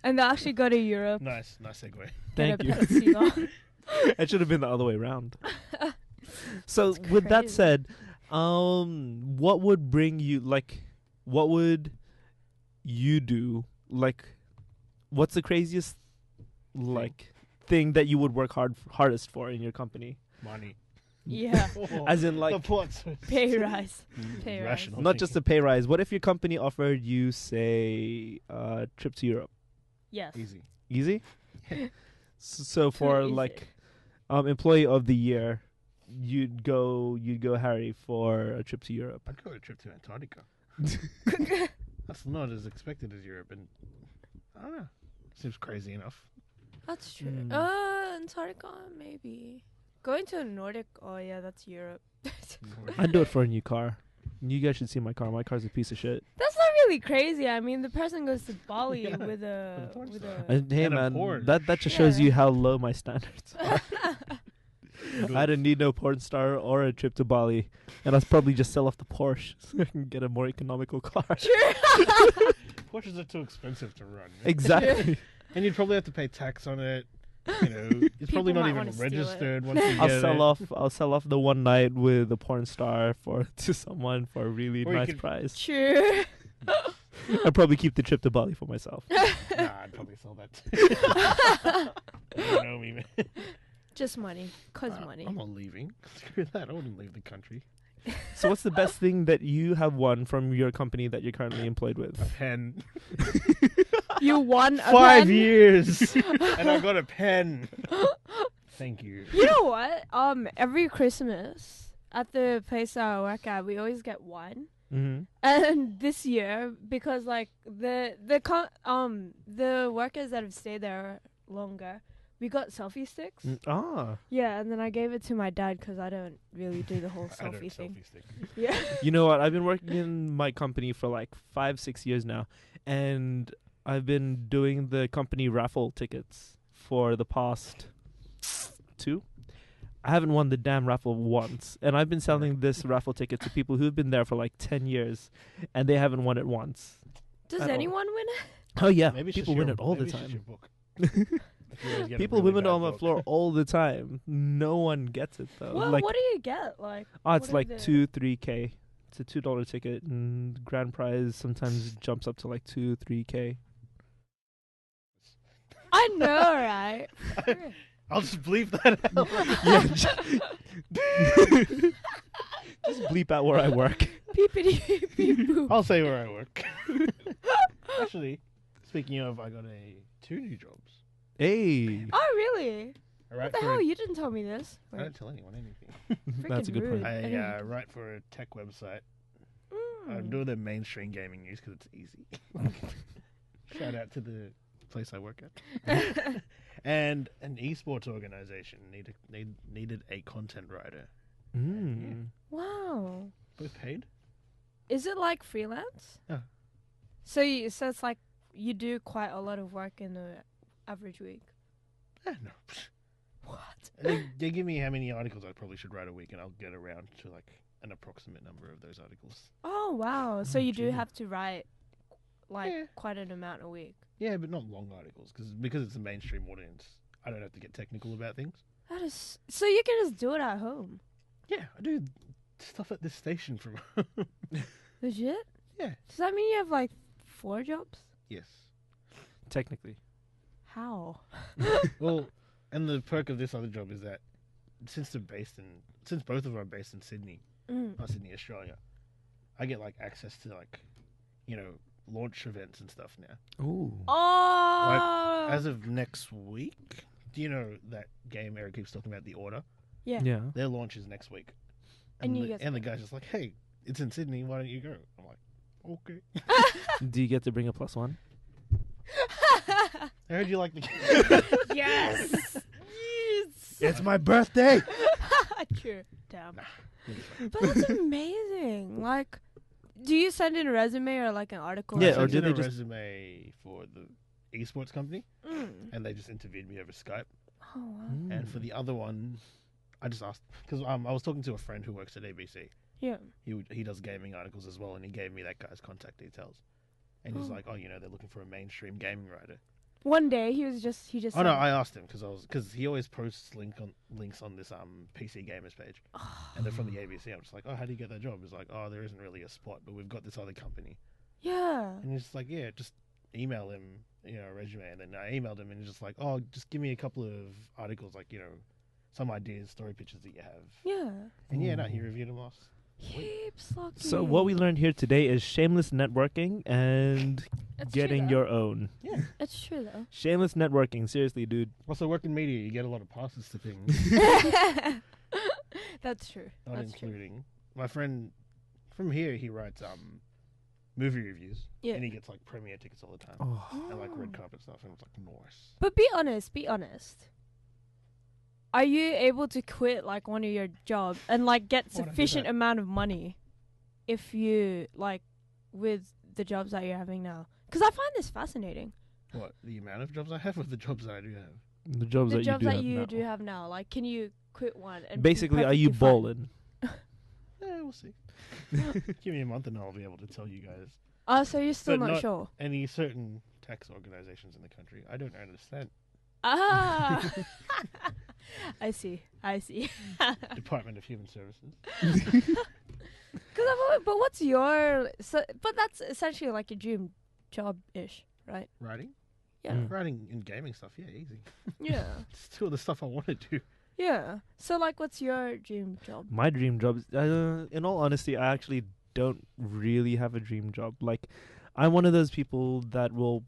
And they actually go to Europe. Nice segue. Thank get you. a pet seagull. It should have been the other way around. So, That's with that crazy. said, what would bring you, like, what would you do? Like, what's the craziest, like, thing that you would work hardest for in your company? Money. Yeah. As in, like, the plot twist. Pay rise. Pay rise. Rational not just a thinking. pay rise. What if your company offered you, say, a trip to Europe? Yes. Easy. Easy? So for easy. like employee of the year, you'd go Harry for a trip to Europe. I'd go on a trip to Antarctica. That's not as expected as Europe, and I don't know. Seems crazy enough. That's true. Mm. Antarctica, maybe. Going to a Nordic, oh yeah, that's Europe. I'd do it for a new car. You guys should see my car. My car's a piece of shit. That's not really crazy. I mean, the person goes to Bali Yeah, with a porn with star. a. And hey And a man, Porsche. that just shows Yeah. you how low my standards are. I don't need no porn star or a trip to Bali, and I'll probably just sell off the Porsche so I can get a more economical car. Porsches are too expensive to run. Exactly. And you'd probably have to pay tax on it. You know, it's probably People not might even wanna steal it. registered once you I'll get sell it. off. I'll sell off the one night with a porn star to someone for a really Or you nice could- price. True. I'd probably keep the trip to Bali for myself. Nah, I'd probably sell that too. You don't know me, man. Just money. Cause money. I'm not leaving. Screw that. I wouldn't leave the country. So, what's the best thing that you have won from your company that you're currently employed A with? pen. You won a 5 pen? years, and I got a pen. Thank you. You know what? Every Christmas at the place that I work at, we always get one. Mm-hmm. And this year, because like the workers that have stayed there longer, we got selfie sticks. Ah. Yeah, and then I gave it to my dad because I don't really do the whole I don't selfie thing. selfie stick. Yeah. You know what? I've been working in my company for like 5-6 years now, and I've been doing the company raffle tickets for the past 2. I haven't won the damn raffle once, and I've been selling this raffle ticket to people who've been there for like 10 years, and they haven't won it once. Does At all. anyone win it? Oh yeah, Maybe it's people just win your- it all the maybe it's just your time. book. If you always get a People really win it bad on the book. floor all the time. No one gets it though. Well, like, what do you get? Like, it's what are like the- 2-3K. It's a $2 ticket, and grand prize sometimes jumps up to like 2-3K. I know, right? I'll just bleep that out. Just bleep out where I work. Peepity beep boop. I'll say where I work. Actually, speaking of, I got 2 new jobs. Hey, Oh, really? I write What the for hell? a- You didn't tell me this. I don't tell anyone anything. that's a good rude. point. I didn't- write for a tech website. I Mm. do the mainstream gaming news because it's easy. Shout out to the place I work at. And an esports organization needed a content writer. Mm. Wow. Both paid. Is it like freelance? Yeah. So it's like you do quite a lot of work in the average week. No. What? They give me how many articles I probably should write a week, and I'll get around to like an approximate number of those articles. Oh wow. So Oh, you do gee. have to write like Yeah. quite an amount a week. Yeah, but not long articles because it's a mainstream audience. I don't have to get technical about things. That is so you can just do it at home. Yeah, I do stuff at this station from. Legit? Yeah. Does that mean you have like 4 jobs? Yes. Technically. How? Well, and the perk of this other job is that since both of them are based in Sydney, Mm. not Sydney, Australia, I get like access to like, launch events and stuff now. Ooh. Oh. As of next week, do you know that game Eric keeps talking about, The Order? yeah. Yeah. Their launch is next week. And you the, get and the guy's just like, hey, it's in Sydney, why don't you go? I'm like, okay. Do you get to bring a +1? I heard you like the game. Yes. yes. It's my birthday. True. Damn. Nah. But that's amazing. Like, do you send in a resume or like an article? Yeah, I or sent do in they a just- resume for the esports company, Mm. and they just interviewed me over Skype. Oh wow. And for the other one, I just asked because I was talking to a friend who works at ABC. Yeah. He does gaming articles as well, and he gave me that guy's contact details. And he's Oh. like, they're looking for a mainstream gaming writer. One day he just. Oh no, I asked him because he always posts links on this PC gamers page, and they're from the ABC. I'm just like, how do you get that job? He's like, there isn't really a spot, but we've got this other company. Yeah. And he's just like, yeah, just email him, a resume. And then I emailed him, and he's just like, just give me a couple of articles, like some ideas, story pictures that you have. Yeah. And he reviewed them last. Heaps lucky. So what we learned here today is shameless networking and It's getting true, your own. Yeah. It's true though. Shameless networking, seriously, dude. Also, work in media, you get a lot of passes to things, That's true. not That's true. including my friend from here. He writes movie reviews, Yeah. and he gets like premiere tickets all the time, Oh. and like red Oh. carpet stuff, and it's like nice. But be honest. Be honest. Are you able to quit like one of your jobs and like get Why would I do sufficient that? amount of money if you like with the jobs that you're having now? Because I find this fascinating. What, the amount of jobs I have, or the jobs that I do have? The jobs The that jobs you do that have you now. do have now, like, can you quit one? And be Basically, are you perfectly fine? balling? Yeah, we'll see. Give me a month, and I'll be able to tell you guys. Oh, so you're still But not not- sure? Any certain tax organizations in the country, I don't understand. Ah, I see. I see. Department of Human Services. Because but what's your? But that's essentially like your dream job ish, right? Writing? Yeah. Mm. Writing and gaming stuff, yeah, easy. Yeah. It's still the stuff I want to do. Yeah. So like, what's your dream job? My dream job, in all honesty, I actually don't really have a dream job. Like, I'm one of those people that will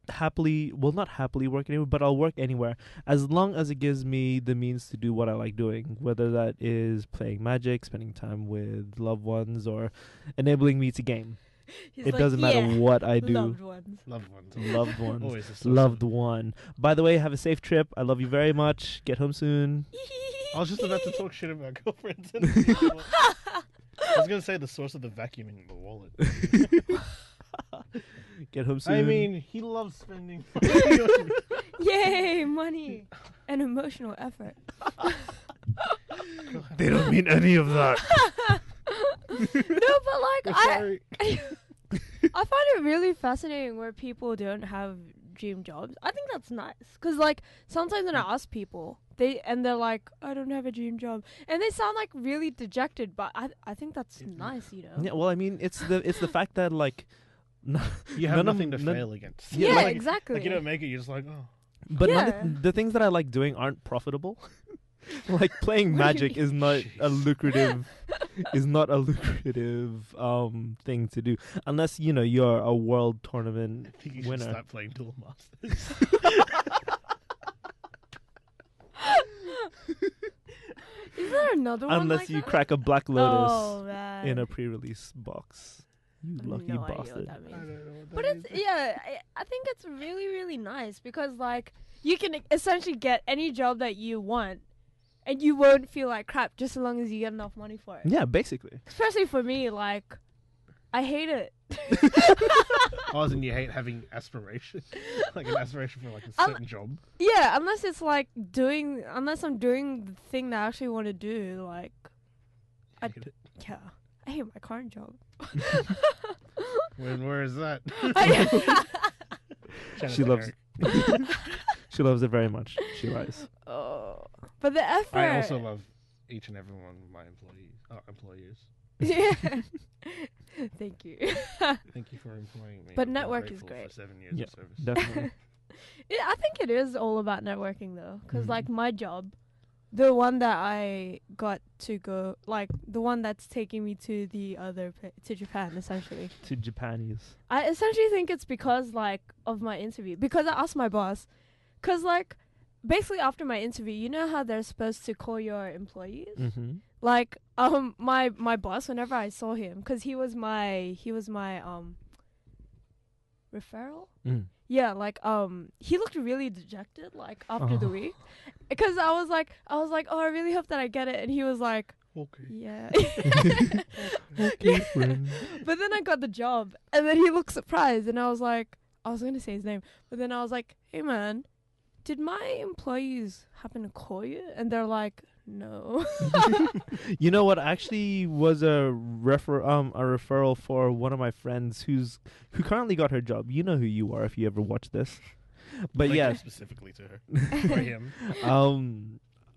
not happily work anywhere, but I'll work anywhere as long as it gives me the means to do what I like doing, whether that is playing Magic, spending time with loved ones, or enabling me to game. He's It like, doesn't matter "Yeah, what I do. loved ones." Loved ones. Loved ones. Always a source Loved of- one. By the way, have a safe trip. I love you very much. Get home soon. I was just about to talk shit about girlfriends. I was going to say the source of the vacuum in the wallet. Get home soon. I mean, he loves spending money on me. Yay, money and emotional effort. they don't mean any of that. No, but like I Sorry. find it really fascinating where people don't have dream jobs. I think that's nice because like sometimes when I ask people, they're like, I don't have a dream job, and they sound like really dejected. But I think that's nice, you know. Yeah, well, I mean, it's the fact that like, You have none of- nothing to none- fail against. Yeah, Like, exactly. Like, you don't make it, you're just like, oh. but none Yeah. of the things that I like doing aren't profitable. Like playing What do you Magic is not a Jeez. lucrative thing to do unless you're a world tournament I think you should winner. start playing Duel Masters. Is there another one? Unless like you that? crack a Black Lotus Oh man. in a pre-release box. You lucky no idea bastard. what that I means. don't know what But that it's is. I think it's really really nice because like you can essentially get any job that you want, and you won't feel like crap just as long as you get enough money for it. Yeah, basically. Especially for me, like I hate it. Oh, as in you hate having aspiration? Like an aspiration for like a certain job? Yeah, unless I'm doing the thing that I actually want to do. Like, I- Hate it. yeah, I hate my current job. Where is that? Shout She out to loves Eric. She loves it very much. She lies. Oh, but the effort. I also love each and every one of my employees. Yeah. Thank you. Thank you for employing me. But I've been network is grateful great. For 7 years Yeah, of service. Definitely. Yeah, I think it is all about networking though, because Mhm. like my job, the one that I got to go, like the one that's taking me to to Japan, essentially. To Japanese. I essentially think it's because like of my interview, because I asked my boss, because like basically after my interview, you know how they're supposed to call your employees. Mm-hmm. Like my boss, whenever I saw him, because he was my referral. Mm. Yeah, like he looked really dejected like after the Oh. week, because I was like, oh, I really hope that I get it, and he was like, Okay. yeah. Okay, friend. But then I got the job, and then he looked surprised, and I was gonna say his name, but then I was like, hey man, did my employees happen to call you? And they're like, no. You know what? Actually, was a referral for one of my friends who currently got her job. You know who you are if you ever watch this. But Like, yeah, specifically to her. For him.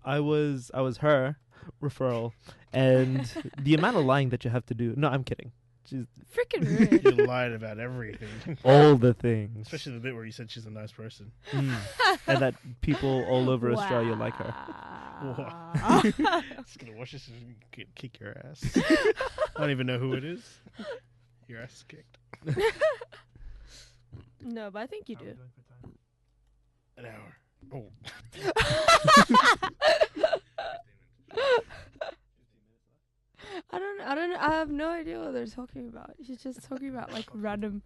I was her referral, and the amount of lying that you have to do. No, I'm kidding. She's Freaking rude. You lied about everything. all the things. Especially the bit where you said she's a nice person. And that people all over Australia like her. Wow. Just gonna watch this and kick your ass. I don't even know who it is. Your ass is kicked. No, but I think you do. An hour. Oh. I don't know. I have no idea what they're talking about. She's just talking about like random.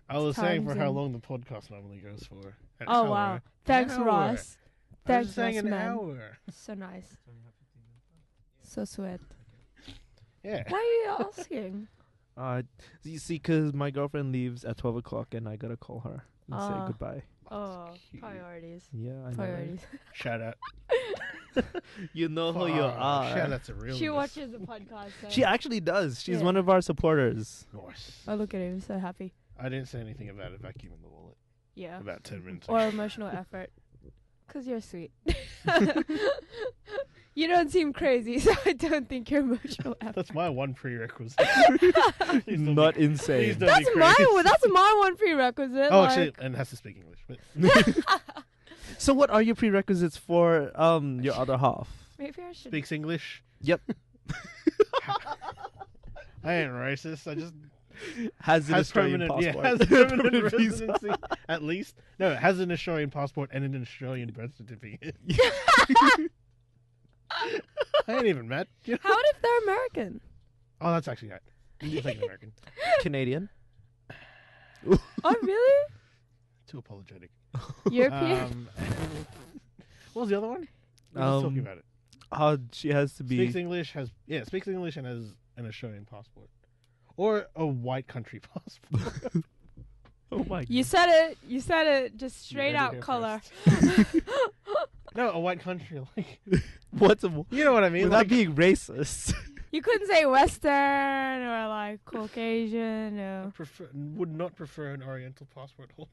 I was saying for Times how and- long the podcast normally goes for. An Oh hour. wow! Thanks, hour. Ross. I was Thanks, just saying Ross, an man. hour. So nice. So sweet. Yeah. Why are you asking? You see, because my girlfriend leaves at 12 o'clock, and I gotta call her and say Ah. goodbye. Oh, Cute. priorities. Yeah, I know. right? Priorities. Shout out. You know who you are. Shout out to real. She watches the podcast. So. She actually does. She's Yeah. one of our supporters. Nice. Oh, look at him. So happy. I didn't say anything about a vacuum in the wallet. Yeah. About 10 minutes Or ago. emotional effort. Because you're sweet. You don't seem crazy, so I don't think you're emotional effort. That's my one prerequisite. Please don't Not be- insane. please don't That's be my crazy. that's my one prerequisite. Oh, like, actually, and it has to speak English. But So, what are your prerequisites for your other half? maybe I should. speaks English. Yep. I ain't racist. I just Has an has Australian permanent, passport. has permanent visa. residency. At least, no, it has an Australian passport and an Australian birth certificate. I ain't even mad. You know? How if they're American? Oh, that's actually right. You'll take an American. Canadian. Oh, really? Too apologetic. European? What was the other one? We were just talking about it. She has to be. Speaks English and has an Australian passport, or a white country passport. Oh my You god. said it. You said it. Just straight heard it out here color. No, a white country. Like, What's a? you know what I mean? Without Like, being racist. You couldn't say Western or like Caucasian. No. would not prefer an Oriental passport holder.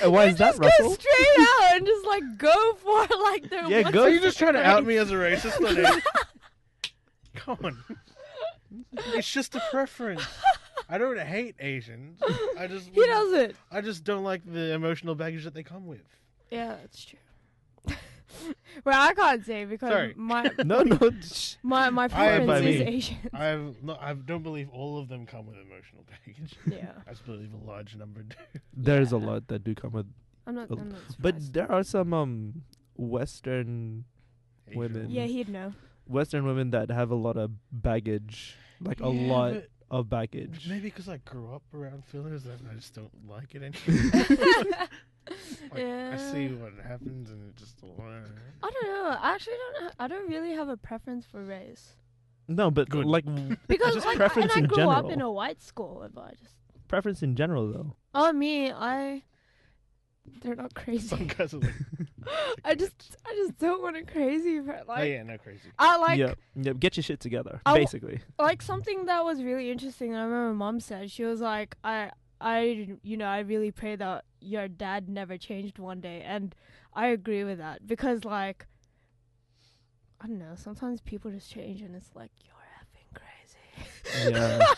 And why is that, Just go Russell? straight out and just like go for like the. Yeah, what's go. Are the you just trying to out race? me as a racist? Today? Come on. It's just a preference. I don't hate Asians. I just He doesn't. I just don't like the emotional baggage that they come with. Yeah, that's true. Well, I can't say because Sorry. my No. my I am preference by is me. Asian. I don't believe all of them come with emotional baggage. Yeah, I just believe a large number do. There's a lot that do come with, I'm not. I'm not but surprised. there are some Western Asian. women. Yeah, he'd know. Western women that have a lot of baggage, like a Yeah, lot but of baggage. maybe because I grew up around fillers and I just don't like it anymore. Like, I see Yeah. what happens and it just. I don't know. I actually don't. I don't really have a preference for race No, but Good. like because Just like preference and I in grew up general. in a white school, but I just. preference in general, though. Oh me, they're not Some crazy. guys are like. I just don't want it crazy. But Oh like yeah, no crazy. I like yeah, get your shit together, I w- basically. like something that was really interesting. I remember Mom said she was like, I really pray that your dad never changed one day, and I agree with that because like I don't know, sometimes people just change and it's like you're effing crazy. Yeah. I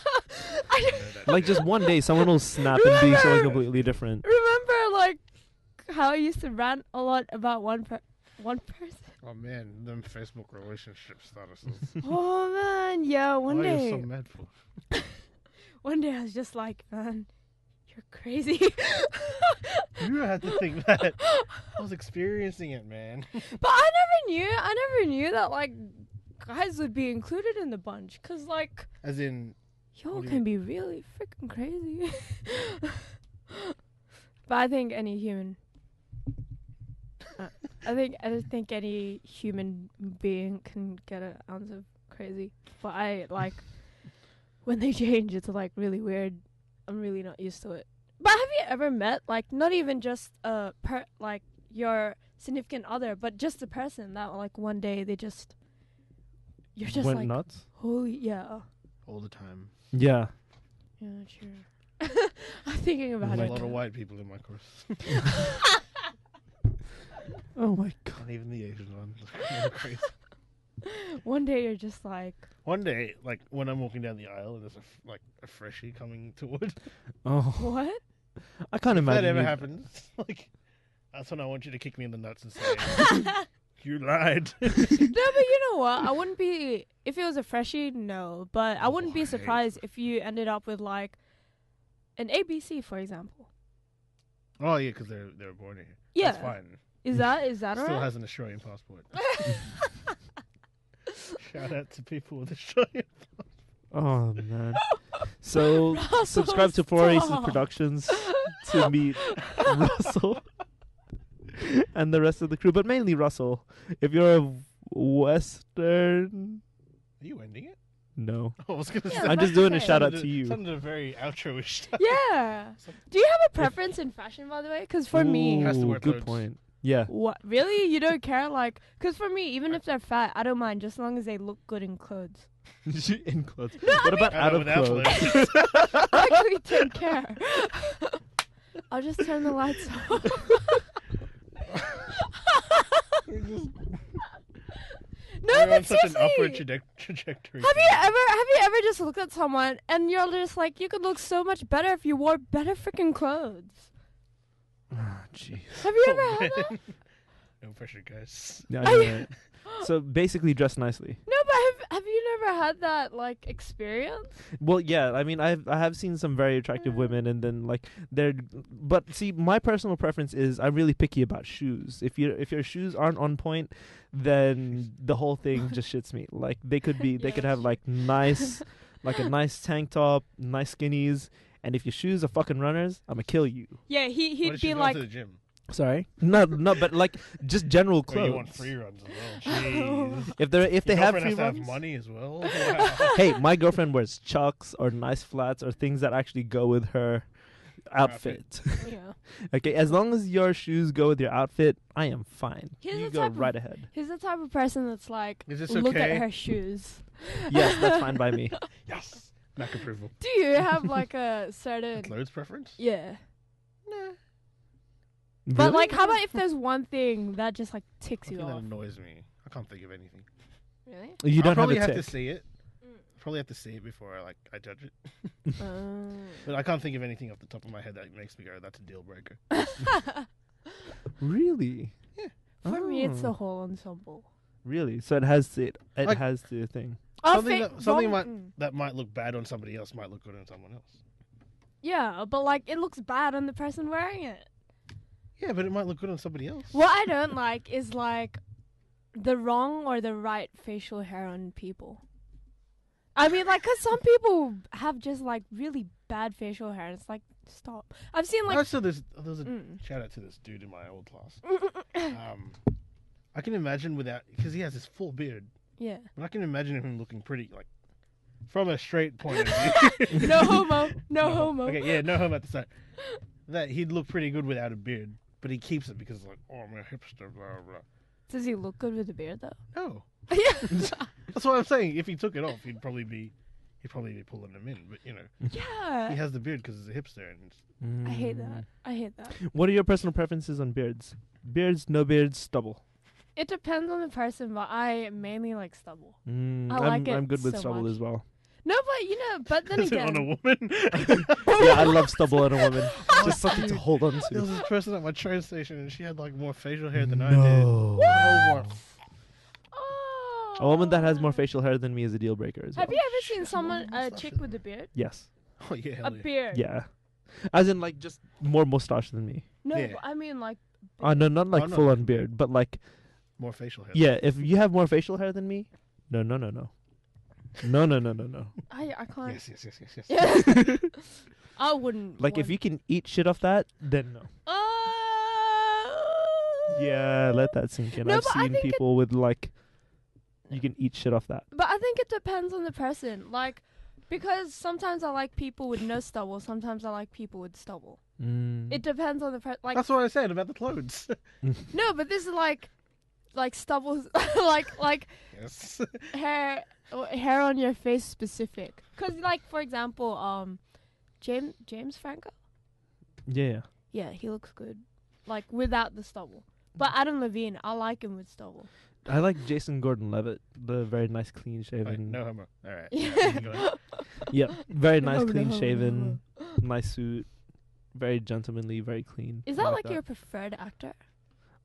I know that. Like just one day, someone will snap and be something completely different. remember like how I used to rant a lot about one person. Oh man, them Facebook relationship statuses. Oh man, yeah. One Why are day, you so mad for? one day I was just like, man, you're crazy. You had to think that. I was experiencing it, man. But I never knew that like guys would be included in the bunch, cause like As in, y'all What do you can be really freaking crazy. But I think any human, I don't think any human being can get an ounce of crazy. But I like when they change, it's like really weird. I'm really not used to it. But have you ever met like not even just like your significant other, but just a person that like one day you're just Went like nuts. holy yeah all the time. Yeah. yeah sure. I'm thinking about There's it. a lot of now. white people in my course. Oh my god. And even the Asian ones. They're crazy. One day you're just like One day, like when I'm walking down the aisle and there's a freshie coming toward. Oh, what? I can't If that imagine. ever you- happens, like that's when I want you to kick me in the nuts and say, "You lied." No, but you know what? I wouldn't be if it was a freshie. No, but I wouldn't be Why? surprised if you ended up with like an ABC, for example. Oh yeah, because they were born here. Yeah, That's fine. is that Still alright? has an Australian passport. Shout out to people with Australian. Oh man. So Russell, subscribe to Four Aces stop. Productions to meet Russell and the rest of the crew, but mainly Russell. If you're a Western, Are you ending it? no. I was gonna Yeah, say. I'm just that's doing a okay. shout out Sounded to you. Sounded very outro-ish. Yeah. Do you have a preference in fashion, by the way? Because for me, Has to wear good clothes. point. Yeah. what really you don't care? Like, because for me, even if they're fat, I don't mind, just as long as they look good in clothes. In clothes. No, What about How out of about without clothes? I actually don't care. I'll just turn the lights off. No, We're on but such an upward seriously. trajectory. Have you ever just looked at someone and you're just like, you could look so much better if you wore better freaking clothes? Ah, jeez. Have you ever had that? No pressure, guys. Yeah, I know, right? So basically, dress nicely. No, but have you never had that like experience? Well, yeah. I mean, I have seen some very attractive women, and then like they're. But see, my personal preference is I'm really picky about shoes. If your shoes aren't on point, then the whole thing just shits me. Like they could have like nice, like a nice tank top, nice skinnies, And if your shoes are fucking runners, I'm gonna kill you. Yeah, What he'd if she's be going like, to the gym? Sorry, no, but like just general Oh, you want clothes. free runs as well. Jeez. If they Your have girlfriend free has to runs, have money as well. Wow. hey, my girlfriend wears Chucks or nice flats or things that actually go with her outfit. yeah. Okay, as long as your shoes go with your outfit, I am fine. Here's You the go type of- right ahead. He's the type of person that's like, Is this look okay? at her shoes. Yes, that's fine by me. Yes. Mac approval. Do you have like a certain? Clothes preference? Yeah. Really? But like, how about if there's one thing that just like ticks I you think that off? annoys me. I can't think of anything. Really? You don't I'll probably have a have tick. to see it. Mm. Probably have to see it before I judge it. But I can't think of anything off the top of my head that makes me go, "That's a deal breaker." Really? For me, it's the Oh. whole ensemble. Really? So it has the Like- has the thing. Something wrong- that might look bad on somebody else might look good on someone else. Yeah, but like it looks bad on the person wearing it. Yeah, but it might look good on somebody else. What I don't like is like the wrong or the right facial hair on people. I mean, like, 'cause some people have just like really bad facial hair. And it's like, stop. I've seen like. Also, there's a Mm. shout out to this dude in my old class. I can imagine without, because he has this full beard, Yeah. but I can imagine him looking pretty, like, from a straight point of view. No homo. No homo. Okay, yeah, no homo at the start. That he'd look pretty good without a beard, but he keeps it because, like, oh, I'm a hipster, blah, blah, blah. Does he look good with a beard though? No. Yeah. That's what I'm saying. If he took it off, he'd probably be pulling them in. But, you know, he Yeah. has the beard because he's a hipster. And I hate that. I hate that. What are your personal preferences on beards? Beards, no beards, stubble. It depends on the person, but I mainly like stubble. Mm, I like it I'm good with so stubble much. as well. No, but you know, but then is it on a again, woman? Yeah, I love stubble on a woman. Just something to hold on There was to. this person at my train station, and she had like more facial hair than I did. No. Oh, more. oh. A woman that has more facial hair than me is a deal breaker as well. Have you ever seen Shit, someone, more a mustache chick than with me. a beard? Yes. Oh yeah, A hell yeah. beard. Yeah. As in, like, just more mustache than me. No, Yeah. but I mean like. No, not like Oh, no. full on beard, but like, More facial hair. yeah, if you have more facial hair than me, no. No. I can't. Yes. Yeah. I wouldn't. Like, if you can eat shit off that, then no. Yeah, let that sink in. No, I've but I seen think it- people with, like, you can eat shit off that. But I think it depends on the person. Like, because sometimes I like people with no stubble. Sometimes I like people with stubble. Mm. It depends on the person. Like, That's what I said about the clothes. no, but this is like stubble, like Yes. hair on your face specific. Cause like for example, James Franco. Yeah. Yeah, he looks good, like without the stubble. But Adam Levine, I like him with stubble. I like Jason Gordon-Levitt, the very nice, Wait, clean-shaven. no homo. All right. Yeah. Go ahead. Yeah, very nice, No, no, clean-shaven, nice suit, very gentlemanly, very clean. Is I that like your preferred actor?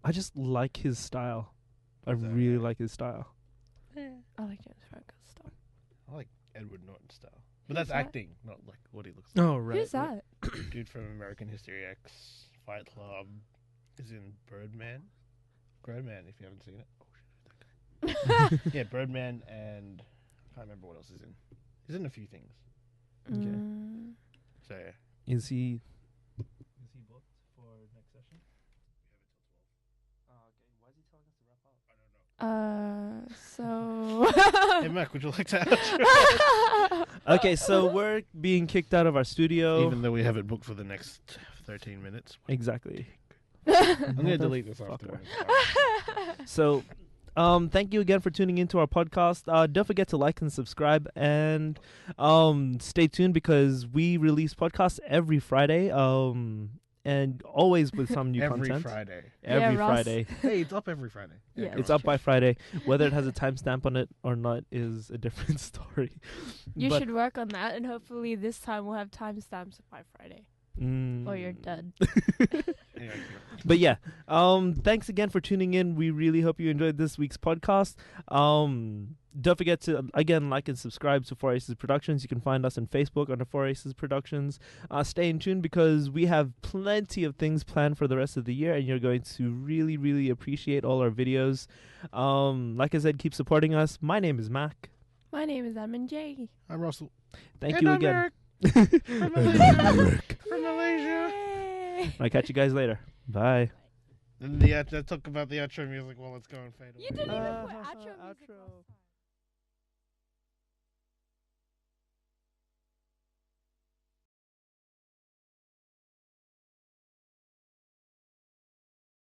I just like his style. I Is that really right? like his style. I like James Franco's style. I like Edward Norton style, Who's but that's that? acting, not like what he looks like. Oh, right. Who's that? Dude from American History X, Fight Club, is in Birdman. Birdman, if you haven't seen it. Oh shit, that guy. Yeah, Birdman, and I can't remember what else is in. He's in a few things. Okay. Mm. So yeah. Is he booked for next session? Okay. Why is he telling us to wrap up? So. Hey Mac, would you like to outro? Okay, so we're being kicked out of our studio. Even though we have it booked for the next 13 minutes. Exactly. I'm going to delete this Motherfucker. afterwards. So, thank you again for tuning into our podcast. Don't forget to like and subscribe, and stay tuned because we release podcasts every Friday. And always with some new Every content. Friday. Every Yeah, Ross. Friday. Hey, it's up every Friday. Yeah. It's up by Friday. Whether it has a timestamp on it or not is a different story. You But, should work on that, and hopefully this time we'll have timestamps by Friday, or you're dead. Yeah, But yeah, thanks again for tuning in. We really hope you enjoyed this week's podcast. Don't forget to, again, like and subscribe to 4 Aces Productions. You can find us on Facebook under 4 Aces Productions. Stay in tune because we have plenty of things planned for the rest of the year, and you're going to really, really appreciate all our videos. Like I said, keep supporting us. My name is Mac. My name is Edmund J. I'm Russell. Thank And you I'm again. Eric. From Malaysia. From Malaysia. Yay. I'll catch you guys later. Bye. And let's talk about the outro music while it's going fade away. You didn't even put outro music last time.